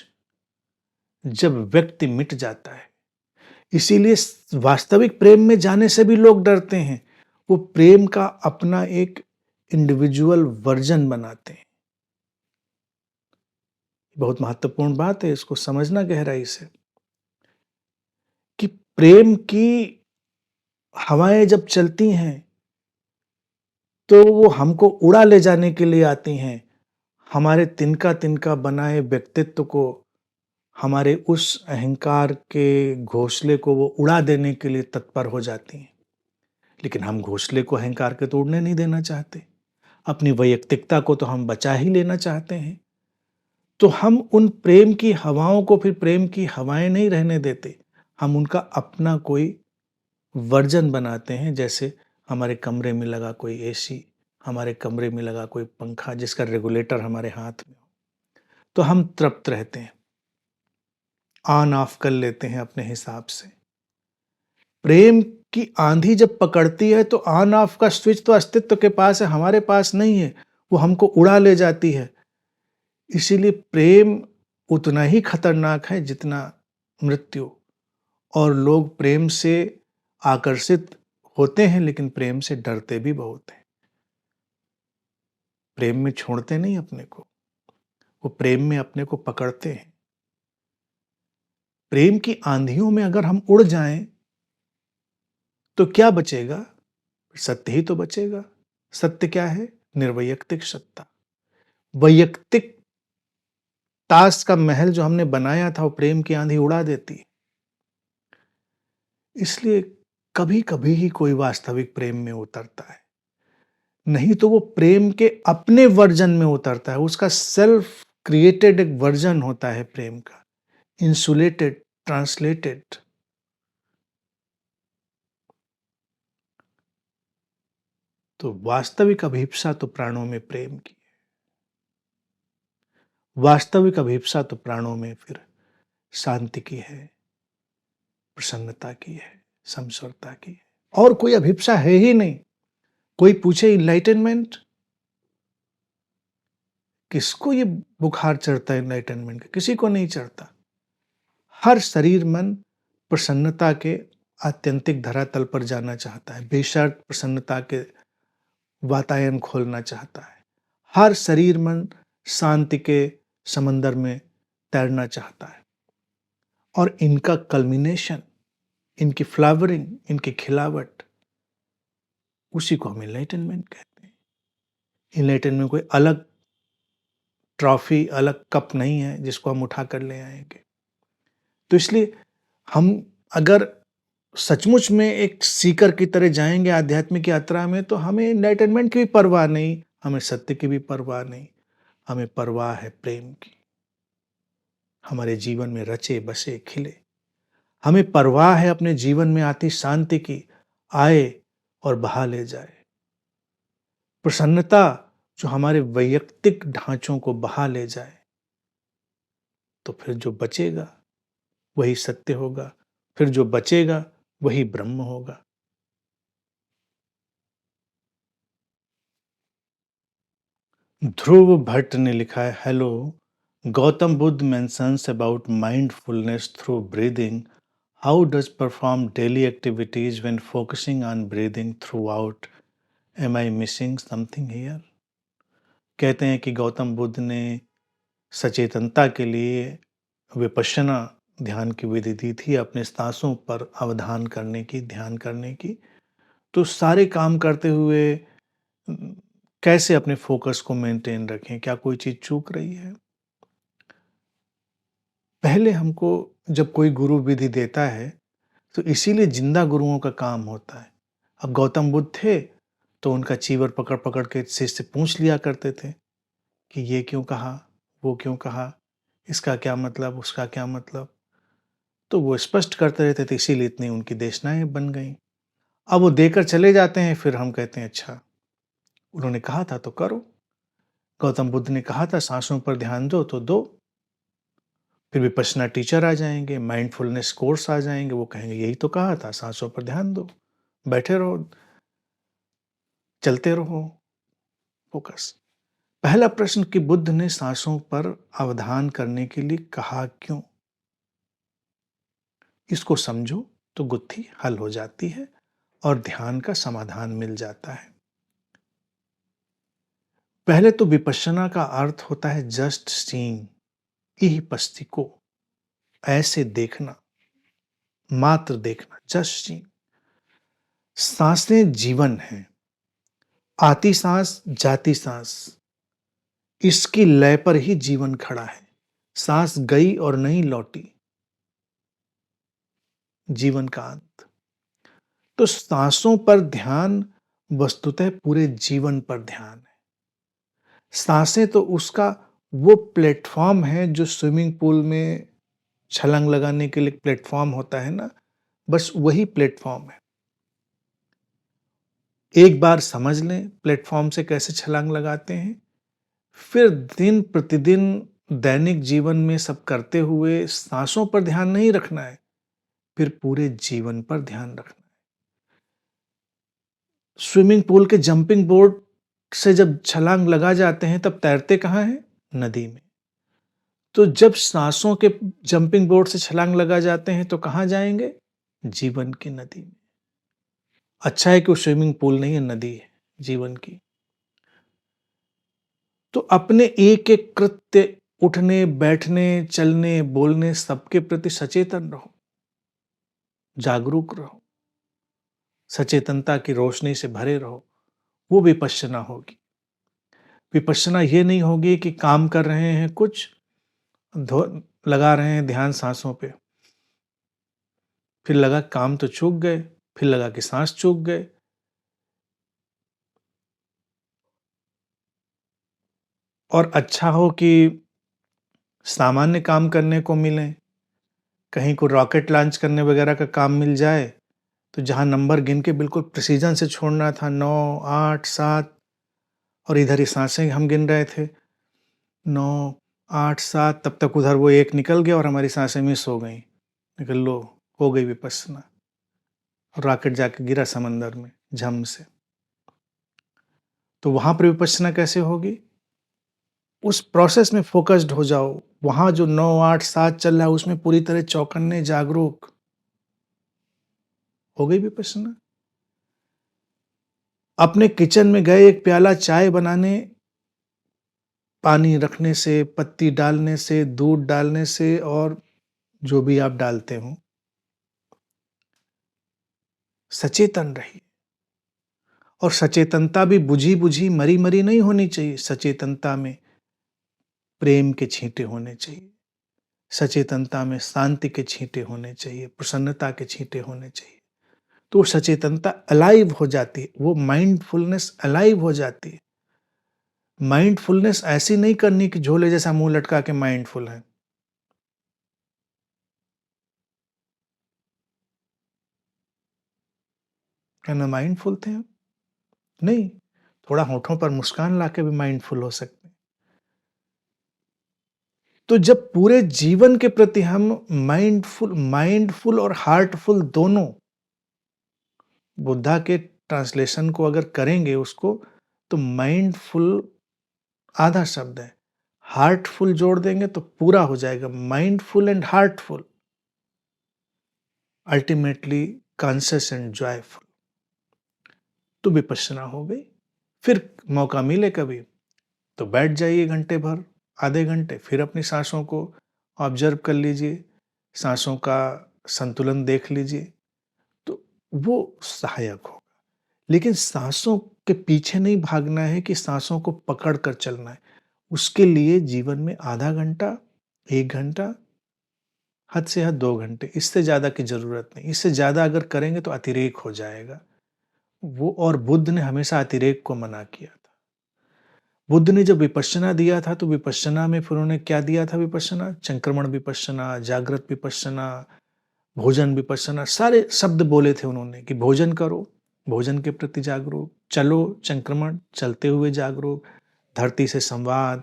जब व्यक्ति मिट जाता है, इसीलिए वास्तविक प्रेम में जाने से भी लोग डरते हैं। वो प्रेम का अपना एक इंडिविजुअल वर्जन बनाते हैं। बहुत महत्वपूर्ण बात है, इसको समझना गहराई से, कि प्रेम की हवाएं जब चलती हैं तो वो हमको उड़ा ले जाने के लिए आती हैं, हमारे तिनका तिनका बनाए व्यक्तित्व को, हमारे उस अहंकार के घोंसले को वो उड़ा देने के लिए तत्पर हो जाती हैं। लेकिन हम घोंसले को अहंकार के तोड़ने नहीं देना चाहते, अपनी वैयक्तिकता को तो हम बचा ही लेना चाहते हैं। तो हम उन प्रेम की हवाओं को फिर प्रेम की हवाएं नहीं रहने देते, हम उनका अपना कोई वर्जन बनाते हैं। जैसे हमारे कमरे में लगा कोई एसी, हमारे कमरे में लगा कोई पंखा जिसका रेगुलेटर हमारे हाथ में हो, तो हम तृप्त रहते हैं, ऑन ऑफ कर लेते हैं अपने हिसाब से। प्रेम की आंधी जब पकड़ती है तो ऑन ऑफ का स्विच तो अस्तित्व के पास है, हमारे पास नहीं है, वो हमको उड़ा ले जाती है। इसीलिए प्रेम उतना ही खतरनाक है जितना मृत्यु, और लोग प्रेम से आकर्षित होते हैं लेकिन प्रेम से डरते भी बहुत हैं। प्रेम में छोड़ते नहीं अपने को, वो प्रेम में अपने को पकड़ते हैं। प्रेम की आंधियों में अगर हम उड़ जाएं तो क्या बचेगा? सत्य ही तो बचेगा। सत्य क्या है? निर्वैयक्तिक सत्ता। वैयक्तिक ताश का महल जो हमने बनाया था वो प्रेम की आंधी उड़ा देती है। इसलिए कभी कभी ही कोई वास्तविक प्रेम में उतरता है, नहीं तो वो प्रेम के अपने वर्जन में उतरता है। उसका सेल्फ क्रिएटेड एक वर्जन होता है प्रेम का, इंसुलेटेड, ट्रांसलेटेड। तो वास्तविक अभिप्सा तो प्राणों में प्रेम की है, वास्तविक अभिप्सा तो प्राणों में फिर शांति की है, प्रसन्नता की है, समसरता की है, और कोई अभिप्सा है ही नहीं। कोई पूछे इनलाइटनमेंट, किसको ये बुखार चढ़ता है इनलाइटनमेंट का? किसी को नहीं चढ़ता। हर शरीर मन प्रसन्नता के आत्यंतिक धरातल पर जाना चाहता है, बेशर्त प्रसन्नता के वातायन खोलना चाहता है। हर शरीर मन शांति के समंदर में तैरना चाहता है, और इनका कल्मिनेशन, इनकी फ्लावरिंग, इनकी खिलावट, उसी को हम इनलाइटनमेंट कहते हैं। इनलाइटनमेंट कोई अलग ट्रॉफी, अलग कप नहीं है जिसको हम उठा कर ले आएंगे। तो इसलिए हम अगर सचमुच में एक सीकर की तरह जाएंगे आध्यात्मिक यात्रा में, तो हमें एनलाइटनमेंट की भी परवाह नहीं, हमें सत्य की भी परवाह नहीं, हमें परवाह है प्रेम की, हमारे जीवन में रचे बसे खिले। हमें परवाह है अपने जीवन में आती शांति की, आए और बहा ले जाए। प्रसन्नता जो हमारे वैयक्तिक ढांचों को बहा ले जाए, तो फिर जो बचेगा वही सत्य होगा, फिर जो बचेगा वही ब्रह्म होगा। ध्रुव भट्ट ने लिखा है, hello, Gautam Buddha mentions about mindfulness through breathing, how does perform daily activities when focusing on breathing throughout am I missing something here? कहते हैं कि गौतम बुद्ध ने सचेतनता के लिए विपश्यना ध्यान की विधि दी थी, अपने सांसों पर अवधान करने की, ध्यान करने की। तो सारे काम करते हुए कैसे अपने फोकस को मेंटेन रखें? क्या कोई चीज़ चूक रही है? पहले हमको जब कोई गुरु विधि देता है, तो इसीलिए जिंदा गुरुओं का काम होता है। अब गौतम बुद्ध थे, तो उनका चीवर पकड़-पकड़ के शिष्य पूछ लिया करते थे कि ये क्यों कहा? वो क्यों कहा? इसका क्या मतलब? उसका क्या मतलब? तो वो स्पष्ट करते रहते थे, इसीलिए इतनी उनकी देशनाएँ बन गईं। अब वो देकर चले जाते हैं, फिर हम कहते हैं अच्छा, उन्होंने कहा था तो करो। गौतम बुद्ध ने कहा था साँसों पर ध्यान दो, तो दो। फिर विपश्यना टीचर आ जाएँगे, माइंडफुलनेस कोर्स आ जाएँगे, वो कहेंगे यही तो कहा था, साँसों पर ध्यान दो, बैठे रहो, चलते रहो, फोकस। पहला प्रश्न कि बुद्ध ने साँसों पर अवधान करने के लिए कहा क्यों? इसको समझो तो गुत्थी हल हो जाती है और ध्यान का समाधान मिल जाता है। पहले तो विपश्यना का अर्थ होता है जस्ट सीइंग, इहि को, ऐसे देखना, मात्र देखना, जस्ट सीइंग। सांसें जीवन हैं, आती सांस, जाती सांस, इसकी लय पर ही जीवन खड़ा है। सांस गई और नहीं लौटी, जीवन का अंत। तो सांसों पर ध्यान वस्तुतः पूरे जीवन पर ध्यान है। सांसें तो उसका वो प्लेटफॉर्म है जो स्विमिंग पूल में छलांग लगाने के लिए प्लेटफॉर्म होता है ना, बस वही प्लेटफॉर्म है। एक बार समझ लें प्लेटफॉर्म से कैसे छलांग लगाते हैं, फिर दिन प्रतिदिन दैनिक जीवन में सब करते हुए सांसों पर ध्यान नहीं रखना है, फिर पूरे जीवन पर ध्यान रखना है। स्विमिंग पूल के जंपिंग बोर्ड से जब छलांग लगा जाते हैं तब तैरते कहाँ हैं? नदी में। तो जब सांसों के जंपिंग बोर्ड से छलांग लगा जाते हैं तो कहाँ जाएंगे? जीवन की नदी में। अच्छा है कि वो स्विमिंग पूल नहीं है, नदी है जीवन की। तो अपने एक एक कृत्य, उठने बैठने चलने बोलने सबके प्रति सचेतन रहो, जागरूक रहो, सचेतनता की रोशनी से भरे रहो। वो विपश्यना होगी। विपश्यना ये नहीं होगी कि काम कर रहे हैं कुछ, लगा रहे हैं ध्यान सांसों पे, फिर लगा काम तो चूक गए, फिर लगा कि सांस चूक गए। और अच्छा हो कि सामान्य काम करने को मिले, कहीं को रॉकेट लॉन्च करने वगैरह का काम मिल जाए, तो जहाँ नंबर गिन के बिल्कुल प्रिसीजन से छोड़ना था, 9, 8, 7, और इधर ही सांसें हम गिन रहे थे, 9, 8, 7, तब तक उधर वो एक निकल गया और हमारी सांसें मिस हो गई। निकल लो, हो गई विपश्यना, रॉकेट जाके गिरा समंदर में झम से। तो वहां पर विपश्यना कैसे होगी? उस प्रोसेस में फोकस्ड हो जाओ, वहां जो 9, 8, 7 चल रहा है उसमें पूरी तरह चौकन्ने जागरूक, हो गई विपश्यना। अपने किचन में गए एक प्याला चाय बनाने, पानी रखने से, पत्ती डालने से, दूध डालने से और जो भी आप डालते हो, सचेतन रहिए। और सचेतनता भी बुझी-बुझी, मरी-मरी नहीं होनी चाहिए। सचेतनता में प्रेम के छींटे होने चाहिए। सचेतनता में शांति के छींटे होने चाहिए, प्रसन्नता के छींटे होने चाहिए। तो सचेतनता अलाइव हो जाती है, वो माइंडफुलनेस अलाइव हो जाती है। माइंडफुलनेस ऐसी नहीं करनी कि झोले जैसा मुंह लटका के माइंडफुल है। क्या ना माइंडफुल थे हम? नहीं, थोड़ा होठों पर मुस्कान लाके भी माइंडफुल हो सकते हैं। तो जब पूरे जीवन के प्रति हम माइंडफुल माइंडफुल और हार्टफुल दोनों, बुद्धा के ट्रांसलेशन को अगर करेंगे उसको, तो माइंडफुल आधा शब्द है, हार्टफुल जोड़ देंगे तो पूरा हो जाएगा, mindful and heartful, ultimately conscious and joyful. तो विपश्यना हो गई। फिर मौका मिले कभी तो बैठ जाइए घंटे भर, आधे घंटे, फिर अपनी साँसों को ऑब्ज़र्व कर लीजिए, साँसों का संतुलन देख लीजिए, तो वो सहायक होगा। लेकिन साँसों के पीछे नहीं भागना है कि साँसों को पकड़ कर चलना है। उसके लिए जीवन में आधा घंटा, 1 घंटा, हद से हद 2 घंटे, इससे ज़्यादा की ज़रूरत नहीं। इससे ज़्यादा अगर करेंगे तो अतिरेक हो जाएगा। वो और बुद्ध ने हमेशा अतिरेक को मना किया था। बुद्ध ने जब विपश्यना दिया था तो विपश्यना में फिर उन्होंने क्या दिया था विपश्यना? संक्रमण विपश्यना, जागृत विपश्यना, भोजन विपश्यना, सारे शब्द बोले थे उन्होंने कि भोजन करो, भोजन के प्रति जागरूक, चलो संक्रमण, चलते हुए जागरूक, धरती से संवाद,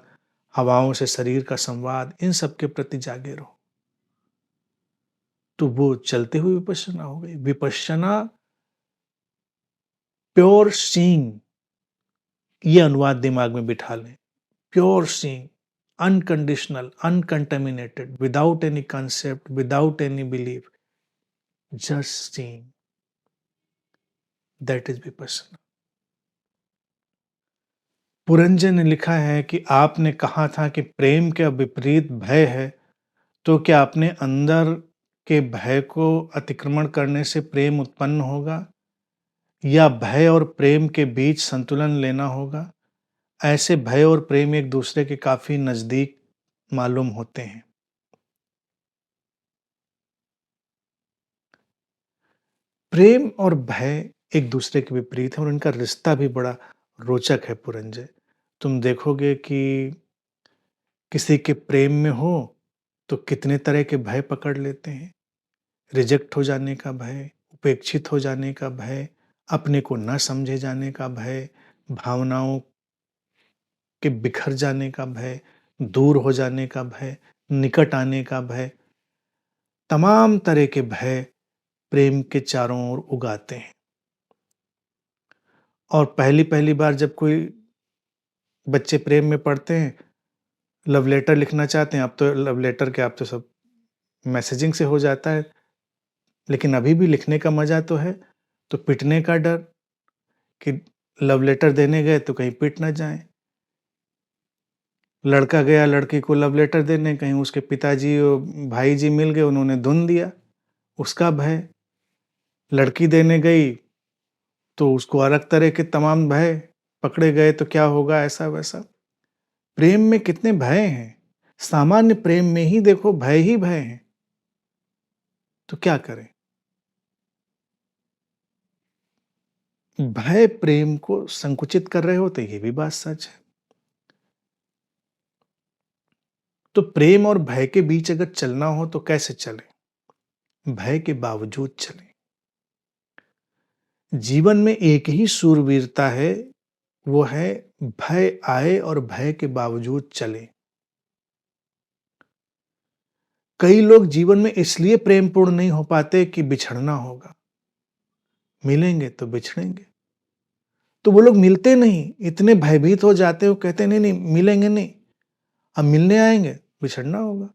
हवाओं से शरीर का संवाद, इन सब के प्रति जागे रहो। तो वो चलते हुए विपश्यना हो गई। विपश्यना प्योर सीइंग, ये अनुवाद दिमाग में बिठा लें। Pure seeing, unconditional, uncontaminated, without any concept, without any belief, just seeing. That is vipassana. Puranjan ने लिखा है कि आपने कहा था कि प्रेम के विपरीत भय है, तो क्या अपने अंदर के भय को अतिक्रमण करने से प्रेम उत्पन्न होगा या भय और प्रेम के बीच संतुलन लेना होगा? ऐसे भय और प्रेम एक दूसरे के काफी नजदीक मालूम होते हैं। प्रेम और भय एक दूसरे के विपरीत हैं और इनका रिश्ता भी बड़ा रोचक है पुरंजय। तुम देखोगे कि किसी के प्रेम में हो तो कितने तरह के भय पकड़ लेते हैं। रिजेक्ट हो जाने का भय, उपेक्षित हो जाने का भय, अपने को न समझे जाने का भय, भावनाओं के बिखर जाने का भय, दूर हो जाने का भय, निकट आने का भय, तमाम तरह के भय प्रेम के चारों ओर उगाते हैं। और पहली-पहली बार जब कोई बच्चे प्रेम में पड़ते हैं, लव लेटर लिखना चाहते हैं, अब तो लव लेटर क्या, अब तो सब मैसेजिंग से हो जाता है। लेकिन अभी भी लिखने का मज़ा तो है। तो पिटने का डर कि लव लेटर देने गए तो कहीं पिट ना जाएँ। लड़का गया लड़की को लव लेटर देने, कहीं उसके पिताजी और भाई जी मिल गए, उन्होंने धुन दिया, उसका भय। लड़की देने गई तो उसको अलग तरह के तमाम भय, पकड़े गए तो क्या होगा, ऐसा-वैसा। प्रेम में कितने भय हैं। सामान्य प्रेम में ही देखो भय ही भय हैं। तो क्या करें? भय प्रेम को संकुचित कर रहे होते, ये भी बात सच है। तो प्रेम और भय के बीच अगर चलना हो तो कैसे चलें? भय के बावजूद चलें। जीवन में एक ही शूरवीरता है, वो है भय आए और भय के बावजूद चलें। कई लोग जीवन में इसलिए प्रेमपूर्ण नहीं हो पाते कि बिछड़ना होगा। मिलेंगे तो बिछड़ेंगे। तो वो लोग मिलते नहीं, इतने भयभीत हो जाते हो, कहते नहीं, नहीं मिलेंगे नहीं। अब मिलने आएँगे, बिछड़ना होगा।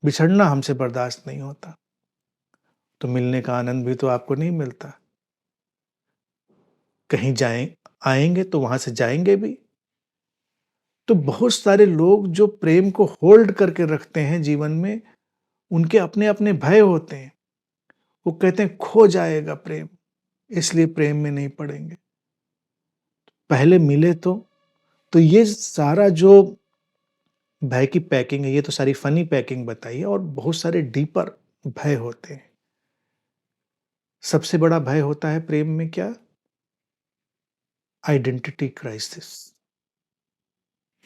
बिछड़ना हमसे बर्दाश्त नहीं होता। तो मिलने का आनंद भी तो आपको नहीं मिलता। कहीं जाएँ आएँगे तो वहाँ से जाएँगे भी। तो बहुत सारे लोग जो प्रेम को होल्ड करके रखते हैं जीवन में, उनके अपने-अपने भय होते हैं। वो कहते हैं खो जाएगा प्रेम, इसलिए प्रेम में नहीं पड़ेंगे। पहले मिले तो ये सारा जो भय की पैकिंग है, ये तो सारी फ़नी पैकिंग बताई है और बहुत सारे डीपर भय होते हैं। सबसे बड़ा भय होता है प्रेम में क्या? आइडेंटिटी क्राइसिस,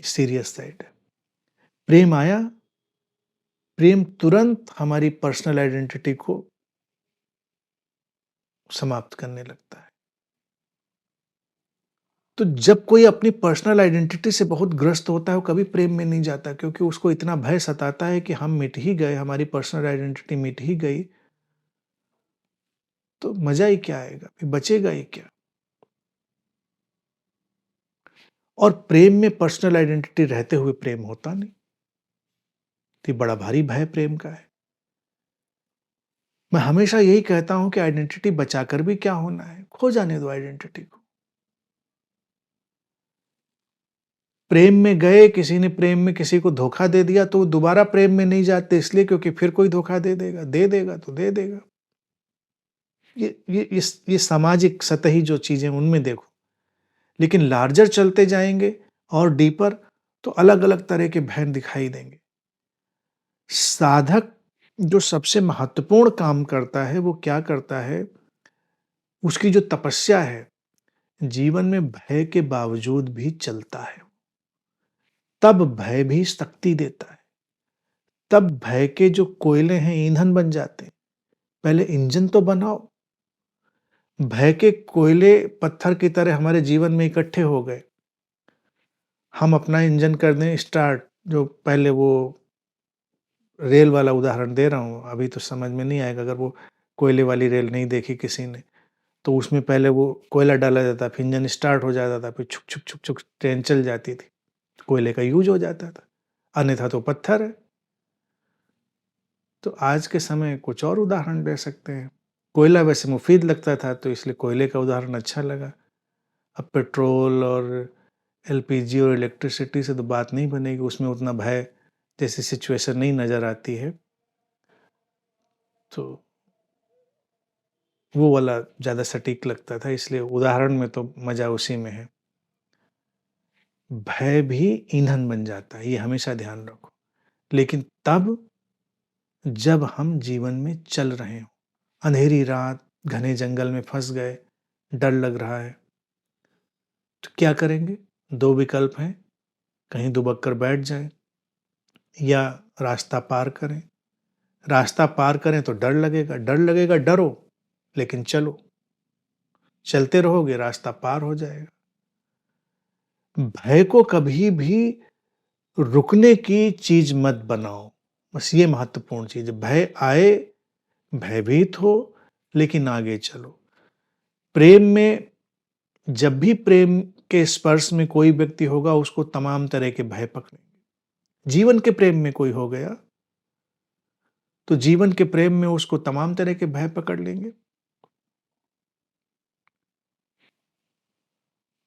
सीरियस साइड है। प्रेम आया, प्रेम तुरंत हमारी पर्सनल आइडेंटिटी को समाप्त करने लगता है। तो जब कोई अपनी पर्सनल आइडेंटिटी से बहुत ग्रस्त होता है, वो कभी प्रेम में नहीं जाता क्योंकि उसको इतना भय सताता है कि हम मिट ही गए, हमारी पर्सनल आइडेंटिटी मिट ही गई, तो मज़ा ही क्या आएगा? फिर बचेगा ही क्या? और प्रेम में पर्सनल आइडेंटिटी रहते हुए प्रेम होता नहीं। तो ये बड़ा भारी भय प्रेम का है। मैं हमेशा यही कहता हूँ कि आइडेंटिटी बचाकर भी क्या होना है, खो जाने दो आइडेंटिटी को। प्रेम में गए, किसी ने प्रेम में किसी को धोखा दे दिया तो वो दोबारा प्रेम में नहीं जाते इसलिए क्योंकि फिर कोई धोखा दे देगा तो दे देगा। ये सामाजिक सतही जो चीज़ें हैं उनमें देखो। लेकिन लार्जर चलते जाएँगे और डीपर तो अलग-अलग तरह के भय दिखाई देंगे। साधक जो सबसे महत्वपूर्ण काम करता है, वो क्या करता है, उसकी जो तपस्या है, जीवन में भय के बावजूद भी चलता है। तब भय भी शक्ति देता है। तब भय के जो कोयले हैं, ईंधन बन जाते हैं। पहले इंजन तो बनाओ। भय के कोयले पत्थर की तरह हमारे जीवन में इकट्ठे हो गए। हम अपना इंजन कर दें स्टार्ट, जो पहले वो रेल वाला उदाहरण दे रहा हूँ, अभी तो समझ में नहीं आएगा अगर वो कोयले वाली रेल नहीं देखी किसी ने। तो उसमें पहले वो कोयला डाला जाता, फिर इंजन स्टार्ट हो जाता था, फिर छुक, छुक, छुक, छुक ट्रेन चल जाती थी। कोयले का यूज़ हो जाता था, अन्यथा तो पत्थर है। तो आज के समय कुछ और उदाहरण दे सकते हैं। कोयला वैसे मुफ़ीद लगता था तो इसलिए कोयले का उदाहरण अच्छा लगा। अब पेट्रोल और एलपीजी और इलेक्ट्रिसिटी से तो बात नहीं बनेगी, उसमें उतना भय जैसी सिचुएशन नहीं नज़र आती है। तो वो वाला ज़्यादा सटीक लगता था, इसलिए उदाहरण में तो मज़ा उसी में है। भय भी ईंधन बन जाता है, ये हमेशा ध्यान रखो। लेकिन तब जब हम जीवन में चल रहे हों, अंधेरी रात, घने जंगल में फँस गए, डर लग रहा है, तो क्या करेंगे? 2 विकल्प हैं, कहीं दुबक कर बैठ जाएँ या रास्ता पार करें। रास्ता पार करें तो डर लगेगा डरो, लेकिन चलो। चलते रहोगे, रास्ता पार हो जाएगा। भय को कभी भी रुकने की चीज़ मत बनाओ, बस ये महत्वपूर्ण चीज़ है। भय आए, भयभीत हो, लेकिन आगे चलो। प्रेम में जब भी प्रेम के स्पर्श में कोई व्यक्ति होगा, उसको तमाम तरह के भय पकड़ेंगे। जीवन के प्रेम में कोई हो गया, तो जीवन के प्रेम में उसको तमाम तरह के भय पकड़ लेंगे।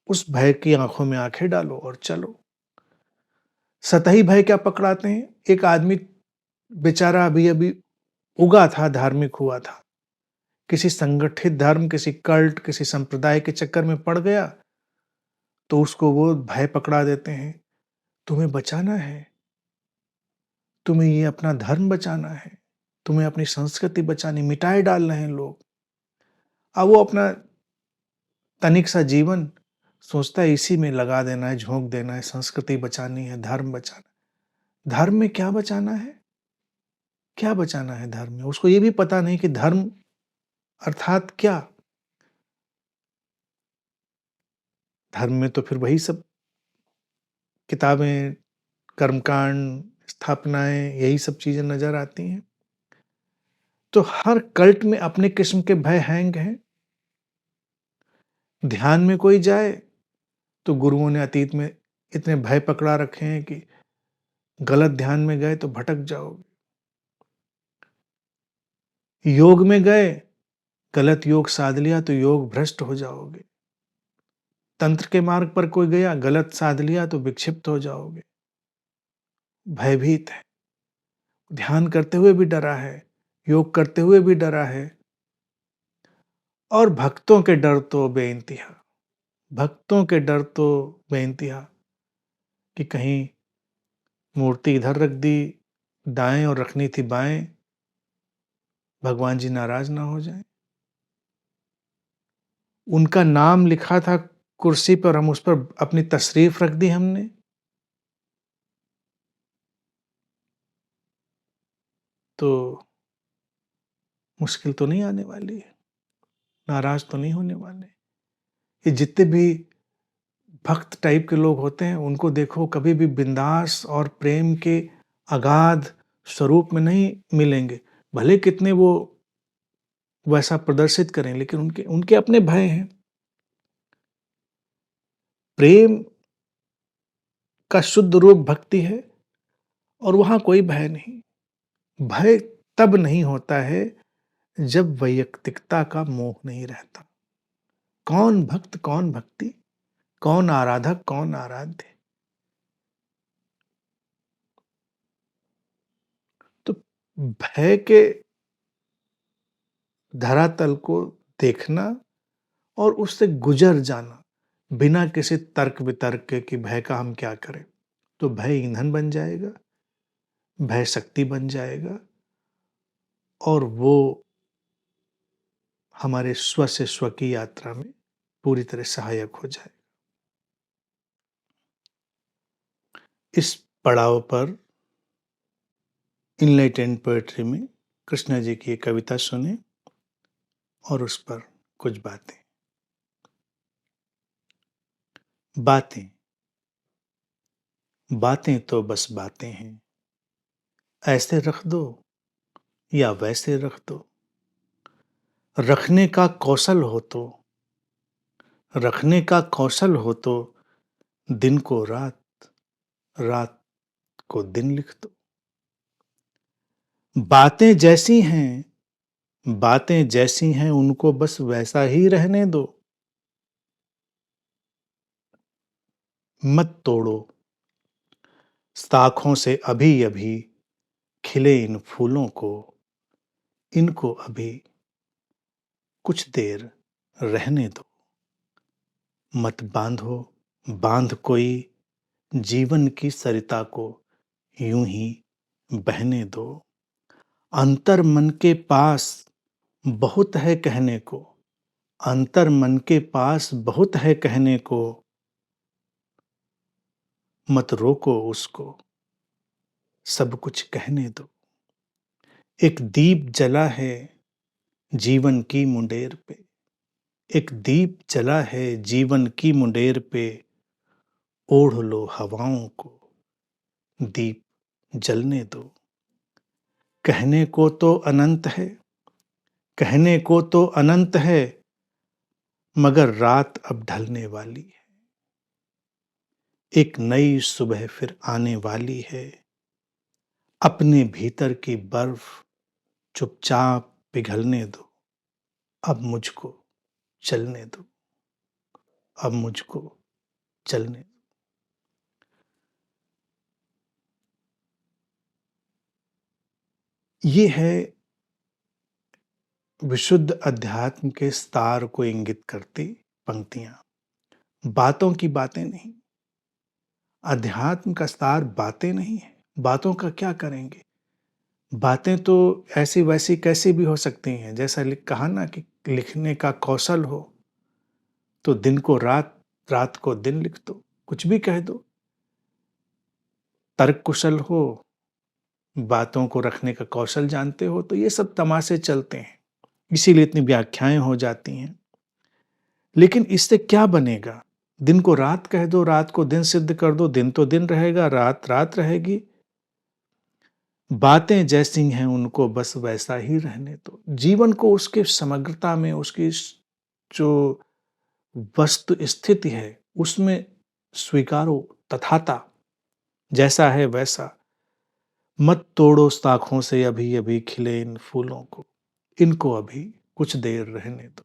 उस भय की आँखों में आँखें डालो और चलो। सतही भय क्या पकड़ाते हैं? एक आदमी बेचारा अभी-अभी उगा था, धार्मिक हुआ था। किसी संगठित धर्म, किसी कल्ट, किसी संप्रदाय के चक्कर में पड़ गया, तो उसको वो भय पकड़ा देते हैं। तुम्हें बचाना है, तुम्हें ये अपना धर्म बचाना है, तुम्हें अपनी संस्कृति बचानी, मिटाए डाल रहे हैं लोग। अब वो अपना तनिक सा जीवन सोचता है इसी में लगा देना है, झोंक देना है, संस्कृति बचानी है, धर्म बचाना है। धर्म में क्या बचाना है? क्या बचाना है धर्म में? उसको ये भी पता नहीं कि धर्म अर्थात क्या? धर्म में तो फिर वही सब किताबें, कर्मकांड, स्थापनाएँ, यही सब चीज़ें नज़र आती हैं। तो हर कल्ट में अपने किस्म के भय हैंग हैं। ध्यान में कोई जाए, तो गुरुओं ने अतीत में इतने भय पकड़ा रखे हैं कि गलत ध्यान में गए तो भटक जाओगे। योग में गए, गलत योग साध लिया तो योग भ्रष्ट हो जाओगे। तंत्र के मार्ग पर कोई गया, गलत साध लिया तो विक्षिप्त हो जाओगे। भयभीत है, ध्यान करते हुए भी डरा है, योग करते हुए भी डरा है और भक्तों के डर तो बेइंतिहा। भक्तों के डर तो बेइंतिहा कि कहीं मूर्ति इधर रख दी दाएँ और रखनी थी बाएँ, भगवान जी नाराज़ ना हो जाएँ। उनका नाम लिखा था कुर्सी पर, हम उस पर अपनी तशरीफ़ रख दी हमने। तो मुश्किल तो नहीं आने वाली है, नाराज़ तो नहीं होने वाले। ये जितने भी भक्त टाइप के लोग होते हैं, उनको देखो कभी भी बिंदास और प्रेम के अगाध स्वरूप में नहीं मिलेंगे। भले कितने वो वैसा प्रदर्शित करें, लेकिन उनके उनके अपने भय हैं। प्रेम का शुद्ध रूप भक्ति है और वहाँ कोई भय नहीं। भय तब नहीं होता है जब वैयक्तिकता का मोह नहीं रहता। कौन भक्त, कौन भक्ति, कौन आराधक, कौन आराध्य। तो भय के धरातल को देखना और उससे गुजर जाना बिना किसी तर्क वितर्क के कि भय का हम क्या करें। तो भय ईंधन बन जाएगा, भय शक्ति बन जाएगा और वो हमारे स्व से स्व की यात्रा में पूरी तरह सहायक हो जाए। इस पड़ाव पर इनलाइटेंड पोएट्री में कृष्णा जी की एक कविता सुने और उस पर कुछ बातें। बातें, बातें तो बस बातें हैं, ऐसे रख दो या वैसे रख दो। रखने का कौशल हो तो, रखने का कौशल हो तो दिन को रात, रात को दिन लिख दो। बातें जैसी हैं, बातें जैसी हैं उनको बस वैसा ही रहने दो। मत तोड़ो शाखों से अभी अभी खिले इन फूलों को, इनको अभी कुछ देर रहने दो। मत बांधो बांध कोई जीवन की सरिता को, यूं ही बहने दो। अंतर मन के पास बहुत है कहने को, अंतर मन के पास बहुत है कहने को, मत रोको उसको, सब कुछ कहने दो। एक दीप जला है जीवन की मुंडेर पे, एक दीप जला है जीवन की मुंडेर पे, ओढ़ लो हवाओं को, दीप जलने दो। कहने को तो अनंत है, कहने को तो अनंत है, मगर रात अब ढलने वाली है। एक नई सुबह फिर आने वाली है, अपने भीतर की बर्फ चुपचाप पिघलने दो। अब मुझको चलने दो, अब मुझको चलने दो। ये है विशुद्ध अध्यात्म के स्तार को इंगित करती पंक्तियां। बातों की बातें नहीं, अध्यात्म का स्तार बातें नहीं है। बातों का क्या करेंगे? बातें तो ऐसी वैसी कैसी भी हो सकती हैं। जैसा कहा ना कि लिखने का कौशल हो तो दिन को रात, रात को दिन लिख दो, कुछ भी कह दो। तर्क कुशल हो, बातों को रखने का कौशल जानते हो तो ये सब तमाशे चलते हैं, इसीलिए इतनी व्याख्याएं हो जाती हैं। लेकिन इससे क्या बनेगा? दिन को रात कह दो, रात को दिन सिद्ध कर दो, दिन तो दिन रहेगा, रात रात रहेगी। बातें जैसी हैं उनको बस वैसा ही रहने दो। जीवन को उसके समग्रता में, उसकी जो वस्तु स्थिति है उसमें स्वीकारो तथाता, जैसा है वैसा। मत तोड़ो शाखों से अभी अभी खिले इन फूलों को, इनको अभी कुछ देर रहने दो।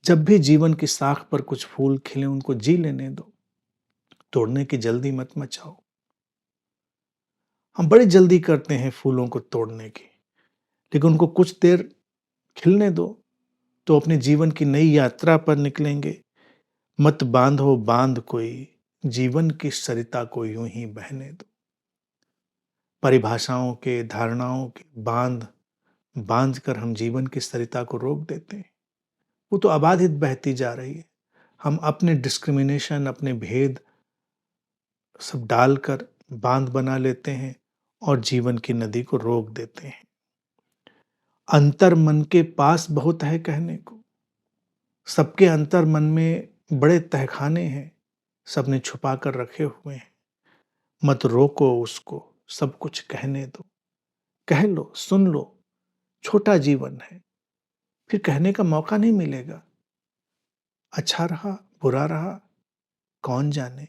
जब भी जीवन की शाख पर कुछ फूल खिले उनको जी लेने दो, तोड़ने की जल्दी मत मचाओ। हम बड़ी जल्दी करते हैं फूलों को तोड़ने की, लेकिन उनको कुछ देर खिलने दो तो अपने जीवन की नई यात्रा पर निकलेंगे। मत बांधो बांध कोई जीवन की सरिता को यूं ही बहने दो। परिभाषाओं के, धारणाओं के बांध बांध कर हम जीवन की सरिता को रोक देते हैं। वो तो अबाधित बहती जा रही है। हम अपने डिस्क्रिमिनेशन, अपने भेद सब डालकर बांध बना लेते हैं और जीवन की नदी को रोक देते हैं। अंतर मन के पास बहुत है कहने को। सबके अंतर मन में बड़े तहखाने हैं, सबने छुपा कर रखे हुए हैं। मत रोको उसको, सब कुछ कहने दो। कह लो, सुन लो, छोटा जीवन है, फिर कहने का मौका नहीं मिलेगा। अच्छा रहा, बुरा रहा, कौन जाने।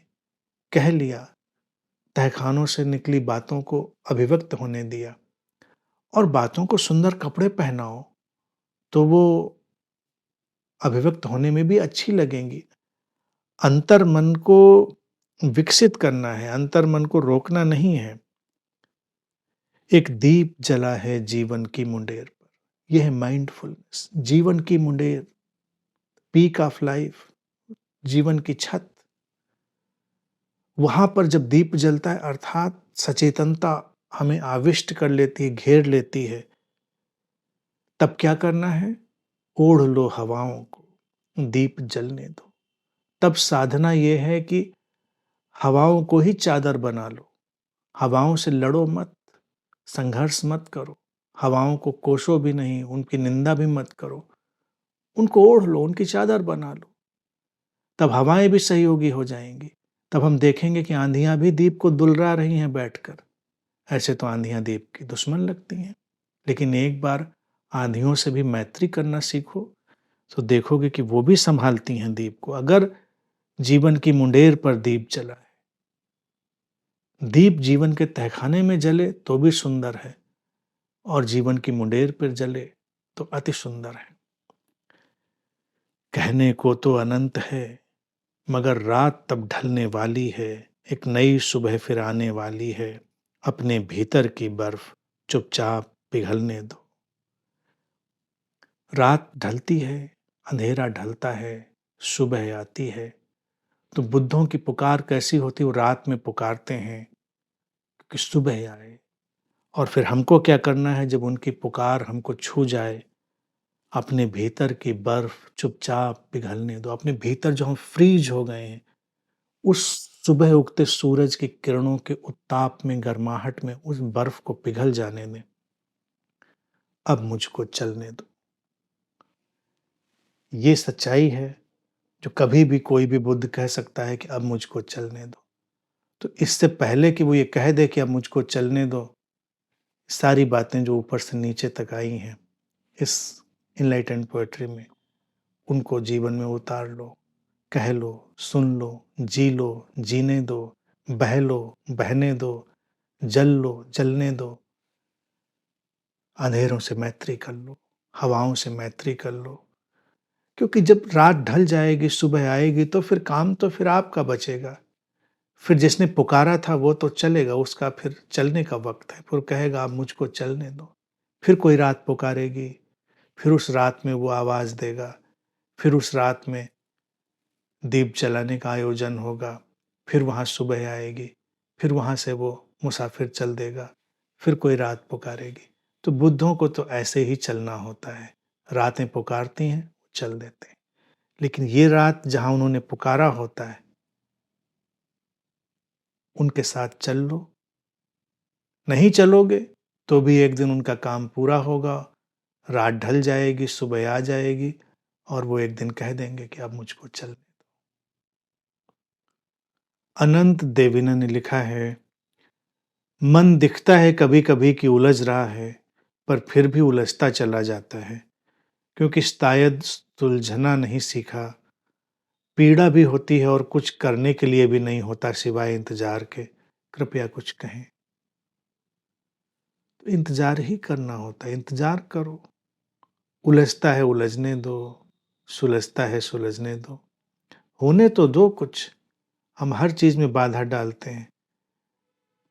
कह लिया, तहखानों से निकली बातों को अभिव्यक्त होने दिया। और बातों को सुंदर कपड़े पहनाओ, तो वो अभिव्यक्त होने में भी अच्छी लगेंगी। अंतर मन को विकसित करना है, अंतर मन को रोकना नहीं है। एक दीप जला है जीवन की मुंडेर पर, यह है माइंडफुलनेस। जीवन की मुंडेर, पीक ऑफ लाइफ, जीवन की छत, वहां पर जब दीप जलता है अर्थात सचेतनता हमें आविष्ट कर लेती है, घेर लेती है, तब क्या करना है? ओढ़ लो हवाओं को, दीप जलने दो। तब साधना ये है कि हवाओं को ही चादर बना लो, हवाओं से लड़ो मत, संघर्ष मत करो, हवाओं को कोसो भी नहीं, उनकी निंदा भी मत करो, उनको ओढ़ लो, उनकी चादर बना लो। तब हवाएं भी सहयोगी हो जाएंगी। तब हम देखेंगे कि आंधियां भी दीप को दुलरा रही हैं बैठकर। ऐसे तो आंधियां दीप की दुश्मन लगती हैं, लेकिन एक बार आंधियों से भी मैत्री करना सीखो तो देखोगे कि वो भी संभालती हैं दीप को। अगर जीवन की मुंडेर पर दीप जला है, दीप जीवन के तहखाने में जले तो भी सुंदर है, और जीवन की मुंडेर पर जले तो अति सुंदर है। कहने को तो अनंत है, मगर रात तब ढलने वाली है, एक नई सुबह फिर आने वाली है, अपने भीतर की बर्फ चुपचाप पिघलने दो। रात ढलती है, अंधेरा ढलता है, सुबह आती है। तो बुद्धों की पुकार कैसी होती, वो रात में पुकारते हैं कि सुबह आए। और फिर हमको क्या करना है, जब उनकी पुकार हमको छू जाए, अपने भीतर की बर्फ चुपचाप पिघलने दो। अपने भीतर जो हम फ्रीज हो गए हैं, उस सुबह उगते सूरज की किरणों के उत्ताप में, गर्माहट में उस बर्फ को पिघल जाने दें। अब मुझको चलने दो। ये सच्चाई है जो कभी भी कोई भी बुद्ध कह सकता है कि अब मुझको चलने दो। तो इससे पहले कि वो ये कह दे कि अब मुझको चलने दो, सारी बातें जो ऊपर से नीचे तक आई हैं इस इनलाइटेंड पोएट्री में, उनको जीवन में उतार लो, कह लो, सुन लो, जी लो, जीने दो, बह लो, बहने दो, जल लो, जलने दो। अंधेरों से मैत्री कर लो, हवाओं से मैत्री कर लो, क्योंकि जब रात ढल जाएगी, सुबह आएगी, तो फिर काम तो फिर आपका बचेगा। फिर जिसने पुकारा था वो तो चलेगा, उसका फिर चलने का वक्त है, फिर कहेगा आप मुझको चलने दो। फिर कोई रात पुकारेगी, फिर उस रात में वो आवाज़ देगा, फिर उस रात में दीप जलाने का आयोजन होगा, फिर वहाँ सुबह आएगी, फिर वहाँ से वो मुसाफिर चल देगा, फिर कोई रात पुकारेगी। तो बुद्धों को तो ऐसे ही चलना होता है, रातें पुकारती हैं, चल देते हैं। लेकिन ये रात जहाँ उन्होंने पुकारा होता है, उनके साथ चल लो। नहीं चलोगे तो भी एक दिन उनका काम पूरा होगा, रात ढल जाएगी, सुबह आ जाएगी, और वो एक दिन कह देंगे कि अब मुझको चलने दो। अनंत देविना ने लिखा है, मन दिखता है कभी कभी कि उलझ रहा है, पर फिर भी उलझता चला जाता है, क्योंकि शायद सुलझना नहीं सीखा। पीड़ा भी होती है और कुछ करने के लिए भी नहीं होता सिवाय इंतजार के। कृपया कुछ कहें। तो इंतजार ही करना होता है, इंतजार करो। उलझता है उलझने दो, सुलझता है सुलझने दो, होने तो दो कुछ। हम हर चीज में बाधा डालते हैं।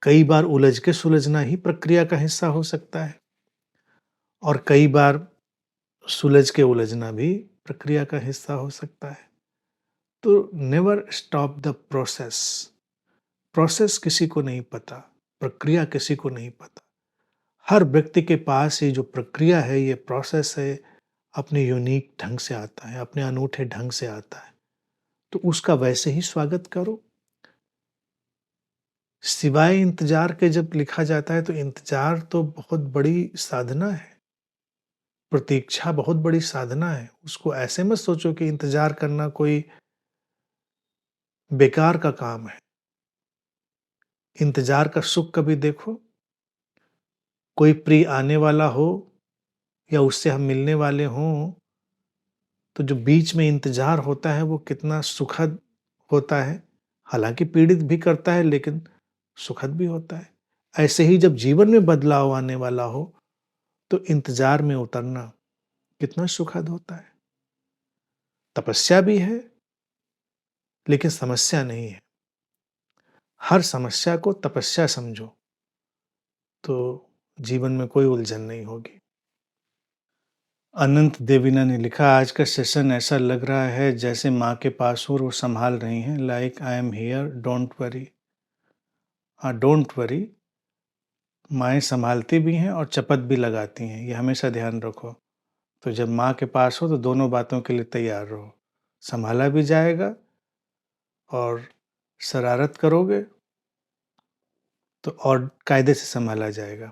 कई बार उलझ के सुलझना ही प्रक्रिया का हिस्सा हो सकता है, और कई बार सुलझ के उलझना भी प्रक्रिया का हिस्सा हो सकता है। तो never stop the process. Process किसी को नहीं पता, प्रक्रिया किसी को नहीं पता। हर व्यक्ति के पास ये जो प्रक्रिया है, ये प्रोसेस है, अपने यूनिक ढंग से आता है, अपने अनूठे ढंग से आता है। तो उसका वैसे ही स्वागत करो। सिवाय इंतजार के जब लिखा जाता है, तो इंतजार तो बहुत बड़ी साधना है, प्रतीक्षा बहुत बड़ी साधना है। उसको ऐसे मत सोचो कि इंतजार करना कोई बेकार का काम है। इंतजार का सुख कभी देखो। कोई प्रिय आने वाला हो या उससे हम मिलने वाले हों, तो जो बीच में इंतजार होता है वो कितना सुखद होता है। हालांकि पीड़ित भी करता है, लेकिन सुखद भी होता है। ऐसे ही जब जीवन में बदलाव आने वाला हो, तो इंतजार में उतरना, कितना सुखद होता है। तपस्या भी है, लेकिन समस्या नहीं है। हर समस्या को तपस्या समझो, तो जीवन में कोई उलझन नहीं होगी। अनंत देवीना ने लिखा, आज का सेशन ऐसा लग रहा है जैसे माँ के पास हो और वो संभाल रही हैं। Like I am here, don't worry. Don't worry, माएँ संभालती भी हैं और चपत भी लगाती हैं, ये हमेशा ध्यान रखो। तो जब माँ के पास हो तो दोनों बातों के लिए तैयार रहो। संभाला भी जाएगा और शरारत करोगे तो और कायदे से संभाला जाएगा।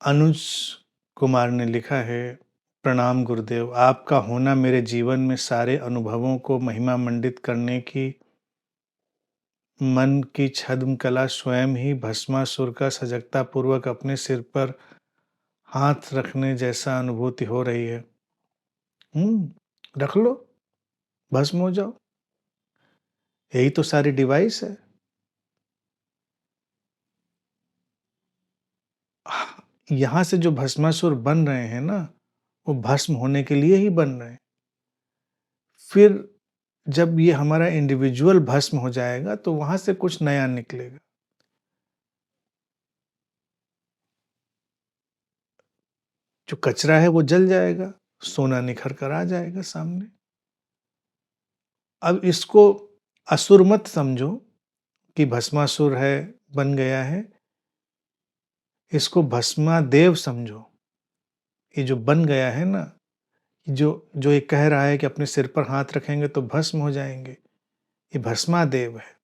अनुज कुमार ने लिखा है, प्रणाम गुरुदेव, आपका होना मेरे जीवन में सारे अनुभवों को महिमा मंडित करने की मन की छद्म कला स्वयं ही भस्मासुर का सजगता पूर्वक अपने सिर पर हाथ रखने जैसा अनुभूति हो रही है। रख लो, भस्म हो जाओ। यही तो सारी डिवाइस है। यहां से जो भस्मासुर बन रहे हैं ना, वो भस्म होने के लिए ही बन रहे हैं। फिर जब ये हमारा इंडिविजुअल भस्म हो जाएगा तो वहां से कुछ नया निकलेगा। जो कचरा है वो जल जाएगा, सोना निखर कर आ जाएगा सामने। अब इसको असुर मत समझो कि भस्मासुर है, बन गया है। इसको भस्मादेव समझो। ये जो बन गया है ना, जो जो ये कह रहा है कि अपने सिर पर हाथ रखेंगे तो भस्म हो जाएंगे, ये भस्मादेव है।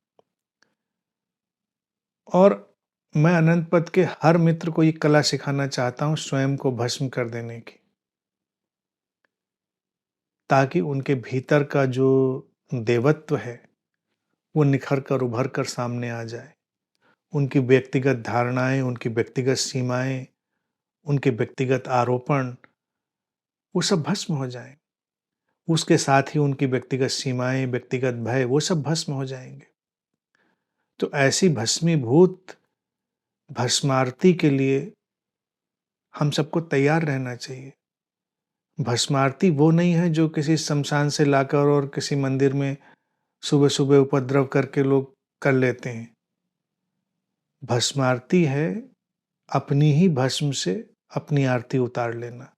और मैं अनंत पद के हर मित्र को ये कला सिखाना चाहता हूँ, स्वयं को भस्म कर देने की, ताकि उनके भीतर का जो देवत्व है वो निखर कर उभर कर सामने आ जाए। उनकी व्यक्तिगत धारणाएं, उनकी व्यक्तिगत सीमाएं, उनके व्यक्तिगत आरोपण, वो सब भस्म हो जाएं। उसके साथ ही उनकी व्यक्तिगत सीमाएं, व्यक्तिगत भय, वो सब भस्म हो जाएंगे। तो ऐसी भस्मीभूत भस्मारती के लिए हम सबको तैयार रहना चाहिए। भस्मारती वो नहीं है जो किसी शमशान से लाकर और किसी मंदिर में सुबह सुबह उपद्रव करके लोग कर लेते हैं। भस्मारती है अपनी ही भस्म से अपनी आरती उतार लेना।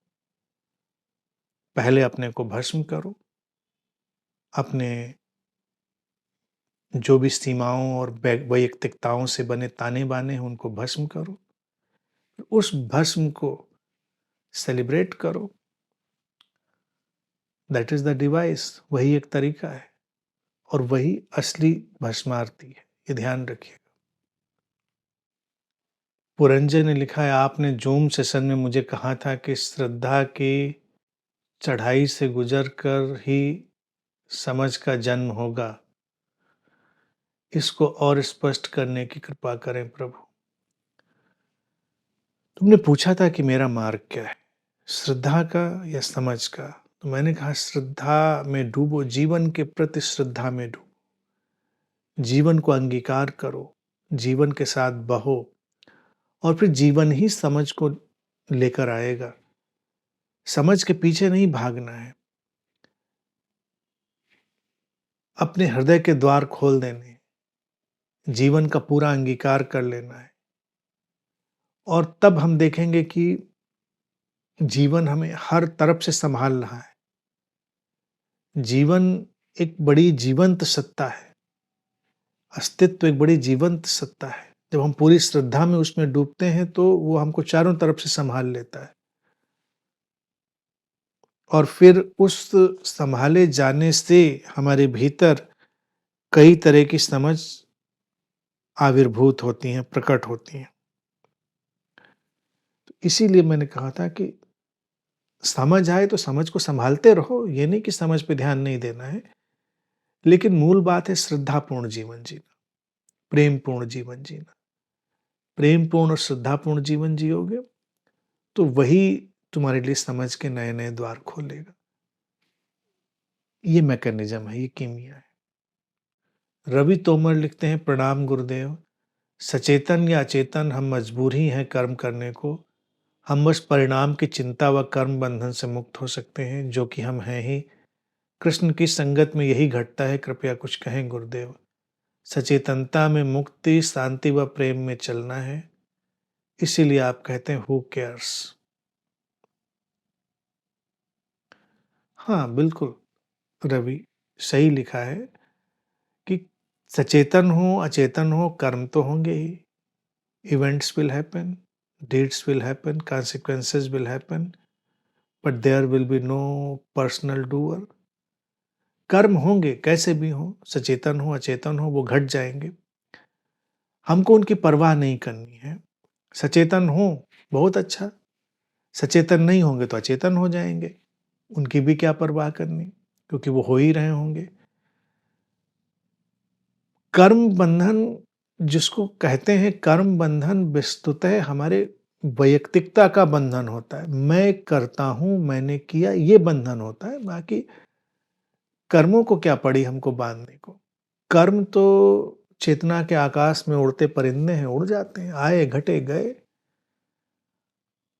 पहले अपने को भस्म करो, अपने जो भी सीमाओं और वैयक्तिकताओं से बने ताने बाने हैं उनको भस्म करो। उस भस्म को सेलिब्रेट करो। That is the device. वही एक तरीका है और वही असली भस्म आरती है, ये ध्यान रखिएगा। पुरंजय ने लिखा है, आपने जूम सेशन में मुझे कहा था कि श्रद्धा की चढ़ाई से गुजर कर ही समझ का जन्म होगा। इसको और स्पष्ट करने की कृपा करें प्रभु। तुमने पूछा था कि मेरा मार्ग क्या है, श्रद्धा का या समझ का। तो मैंने कहा श्रद्धा में डूबो, जीवन के प्रति श्रद्धा में डूबो, जीवन को अंगीकार करो, जीवन के साथ बहो और फिर जीवन ही समझ को लेकर आएगा। समझ के पीछे नहीं भागना है, अपने हृदय के द्वार खोल देने, जीवन का पूरा अंगीकार कर लेना है। और तब हम देखेंगे कि जीवन हमें हर तरफ से संभाल रहा है। जीवन एक बड़ी जीवंत सत्ता है, अस्तित्व एक बड़ी जीवंत सत्ता है। जब हम पूरी श्रद्धा में उसमें डूबते हैं तो वो हमको चारों तरफ से संभाल लेता है। और फिर उस संभाले जाने से हमारे भीतर कई तरह की समझ आविर्भूत होती हैं, प्रकट होती हैं। तो इसीलिए मैंने कहा था कि समझ आए तो समझ को संभालते रहो, ये नहीं कि समझ पे ध्यान नहीं देना है। लेकिन मूल बात है श्रद्धापूर्ण जीवन जीना, प्रेमपूर्ण जीवन जीना। प्रेमपूर्ण और श्रद्धापूर्ण जीवन जियोगे तो वही तुम्हारे लिए समझ के नए नए द्वार खोलेगा। ये मैकेनिज्म है, ये कीमिया है। रवि तोमर लिखते हैं, प्रणाम गुरुदेव, सचेतन या अचेतन हम मजबूर ही हैं कर्म करने को। हम बस परिणाम की चिंता व कर्म बंधन से मुक्त हो सकते हैं, जो कि हम हैं ही। कृष्ण की संगत में यही घटता है, कृपया कुछ कहें गुरुदेव। सचेतनता में मुक्ति, शांति व प्रेम में चलना है, इसीलिए आप कहते हैं हु केयर्स। हाँ, बिल्कुल रवि, सही लिखा है कि सचेतन हो, अचेतन हो, कर्म तो होंगे ही। Events will happen, deeds will happen, consequences will happen, but there will be no personal doer. कर्म होंगे कैसे भी हों, सचेतन हो, अचेतन हो, वो घट जाएँगे। हमको उनकी परवाह नहीं करनी है। सचेतन हों, बहुत अच्छा, सचेतन नहीं होंगे तो अचेतन हो जाएँगे। उनकी भी क्या परवाह करनी, क्योंकि वो हो ही रहे होंगे। कर्म बंधन जिसको कहते हैं, कर्म बंधन वस्तुतः हमारे वैयक्तिकता का बंधन होता है। मैं करता हूँ, मैंने किया, ये बंधन होता है। बाकी कर्मों को क्या पड़ी हमको बाँधने को। कर्म तो चेतना के आकाश में उड़ते परिंदे हैं, उड़ जाते हैं, आए, घटे, गए।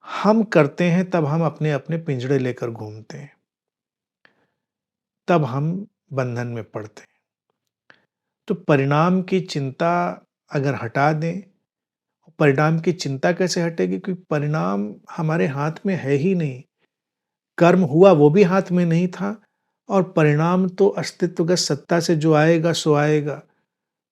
हम करते हैं तब हम अपने-अपने पिंजड़े लेकर घूमते हैं, तब हम बंधन में पड़ते हैं। तो परिणाम की चिंता अगर हटा दें, परिणाम की चिंता कैसे हटेगी? क्योंकि परिणाम हमारे हाथ में है ही नहीं। कर्म हुआ वो भी हाथ में नहीं था, और परिणाम तो अस्तित्वगत सत्ता से जो आएगा सो आएगा।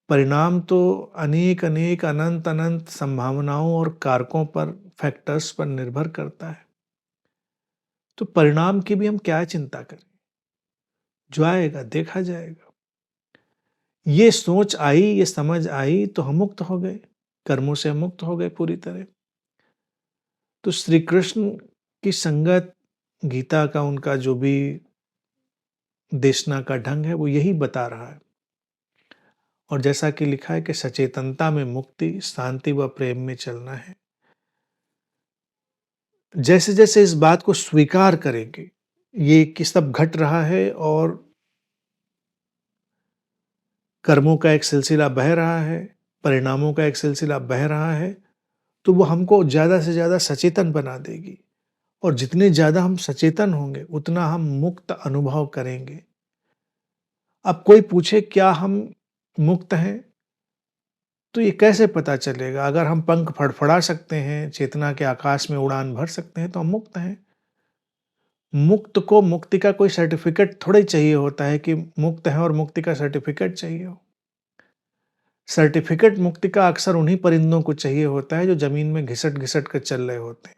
परिणाम तो अनेक-अनेक, अनंत-अनंत संभावनाओं और कारकों पर, फैक्टर्स पर निर्भर करता है। तो परिणाम की भी हम क्या चिंता करें? जो आएगा देखा जाएगा। ये सोच आई, ये समझ आई तो हम मुक्त हो गए, कर्मों से हम मुक्त हो गए पूरी तरह। तो श्री कृष्ण की संगत, गीता का उनका जो भी देशना का ढंग है, वो यही बता रहा है। और जैसा कि लिखा है कि सचेतनता में मुक्ति, शांति व प्रेम में चलना है। जैसे-जैसे इस बात को स्वीकार करेंगे, ये कि सब घट रहा है और कर्मों का एक सिलसिला बह रहा है, परिणामों का एक सिलसिला बह रहा है, तो वो हमको ज़्यादा से ज़्यादा सचेतन बना देगी। और जितने ज़्यादा हम सचेतन होंगे, उतना हम मुक्त अनुभव करेंगे। अब कोई पूछे क्या हम मुक्त हैं? तो ये कैसे पता चलेगा? अगर हम पंख फड़फड़ा सकते हैं, चेतना के आकाश में उड़ान भर सकते हैं, तो हम मुक्त हैं। मुक्त को मुक्ति का कोई सर्टिफ़िकेट थोड़ा ही चाहिए होता है कि मुक्त हैं और मुक्ति का सर्टिफ़िकेट चाहिए हो। सर्टिफ़िकेट मुक्ति का अक्सर उन्हीं परिंदों को चाहिए होता है जो ज़मीन में घिसट-घिसट कर चल रहे होते हैं।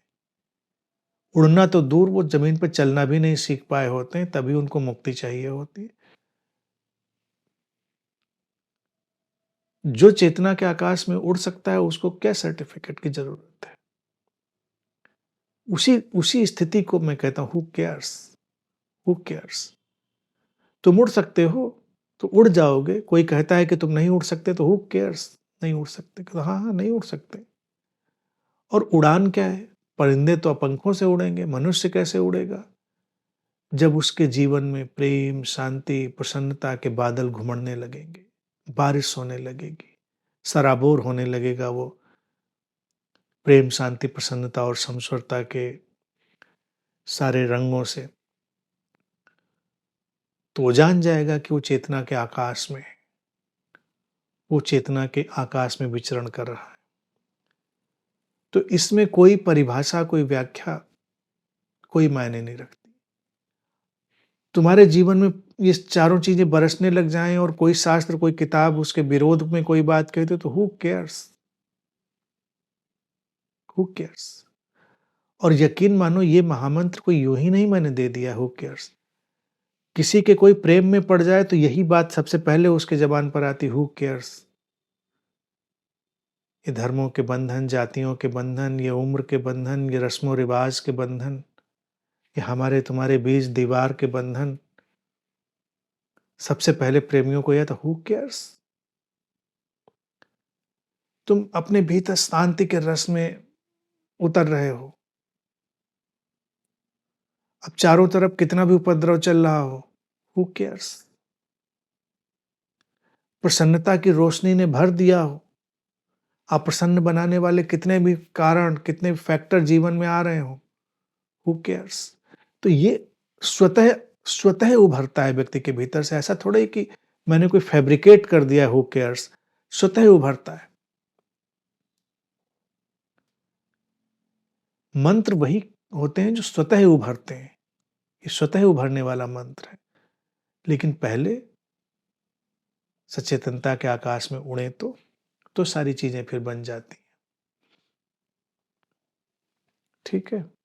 उड़ना तो दूर, वो ज़मीन पे चलना भी नहीं सीख पाए होते हैं, तभी उनको मुक्ति चाहिए होती है। जो चेतना के आकाश में उड़ सकता है, उसको क्या सर्टिफ़िकेट की ज़रूरत है? उसी उसी स्थिति को मैं कहता हूँ, हू केयर्स? हू केयर्स? तुम उड़ सकते हो, तो उड़ जाओगे। कोई कहता है कि तुम नहीं उड़ सकते, तो हू केयर्स? नहीं उड़ सकते। तो हाँ, हाँ, नहीं उड़ सकते। और उड़ान क्या है? परिंदे तो पंखों से उड़ेंगे, मनुष्य कैसे उड़ेगा? जब उसके जीवन में प्रेम, शांति, प्रसन्नता के बादल घुमड़ने लगेंगे, बारिश होने लगेगी, सराबोर होने लगेगा वो प्रेम, शांति, प्रसन्नता और समसुरता के सारे रंगों से, तो वो जान जाएगा कि वो चेतना के आकाश में है। वो चेतना के आकाश में विचरण कर रहा है। तो इसमें कोई परिभाषा, कोई व्याख्या, कोई मायने नहीं रखती। तुम्हारे जीवन में ये चारों चीज़ें बरसने लग जाएँ और कोई शास्त्र, कोई किताब उसके विरोध में कोई बात कह दे, तो हू केयर्स? हू केयर्स? और यकीन मानो, ये महामंत्र कोई यूँ ही नहीं मैंने दे दिया, हू केयर्स। किसी के कोई प्रेम में पड़ जाए तो यही बात सबसे पहले उसके ज़बान पर आती, हू केयर्स? ये धर्मों के बंधन, जातियों के बंधन, ये उम्र के बंधन, ये रस्मों-रिवाज के बंधन, ये हमारे तुम्हारे बीच दीवार के बंधन, सबसे पहले प्रेमियों को यह था, हू केयर्स? तुम अपने भीतर शांति के रस में उतर रहे हो। अब चारों तरफ कितना भी उपद्रव चल रहा हो, हू केयर्स? प्रसन्नता की रोशनी ने भर दिया हो, अप्रसन्न बनाने वाले कितने भी कारण, कितने भी फैक्टर जीवन में आ रहे हों, हू केयर्स? तो ये स्वतः स्वतः उभरता है व्यक्ति के भीतर से, ऐसा थोड़ा ही कि मैंने कोई फैब्रिकेट कर दिया हू केयर्स, स्वतः उभरता है। मंत्र वही होते हैं जो स्वतः उभरते हैं, ये स्वतः उभरने वाला मंत्र है। लेकिन पहले सचेतनता के आकाश में उड़े तो सारी चीजें फिर बन जाती हैं। ठीक है?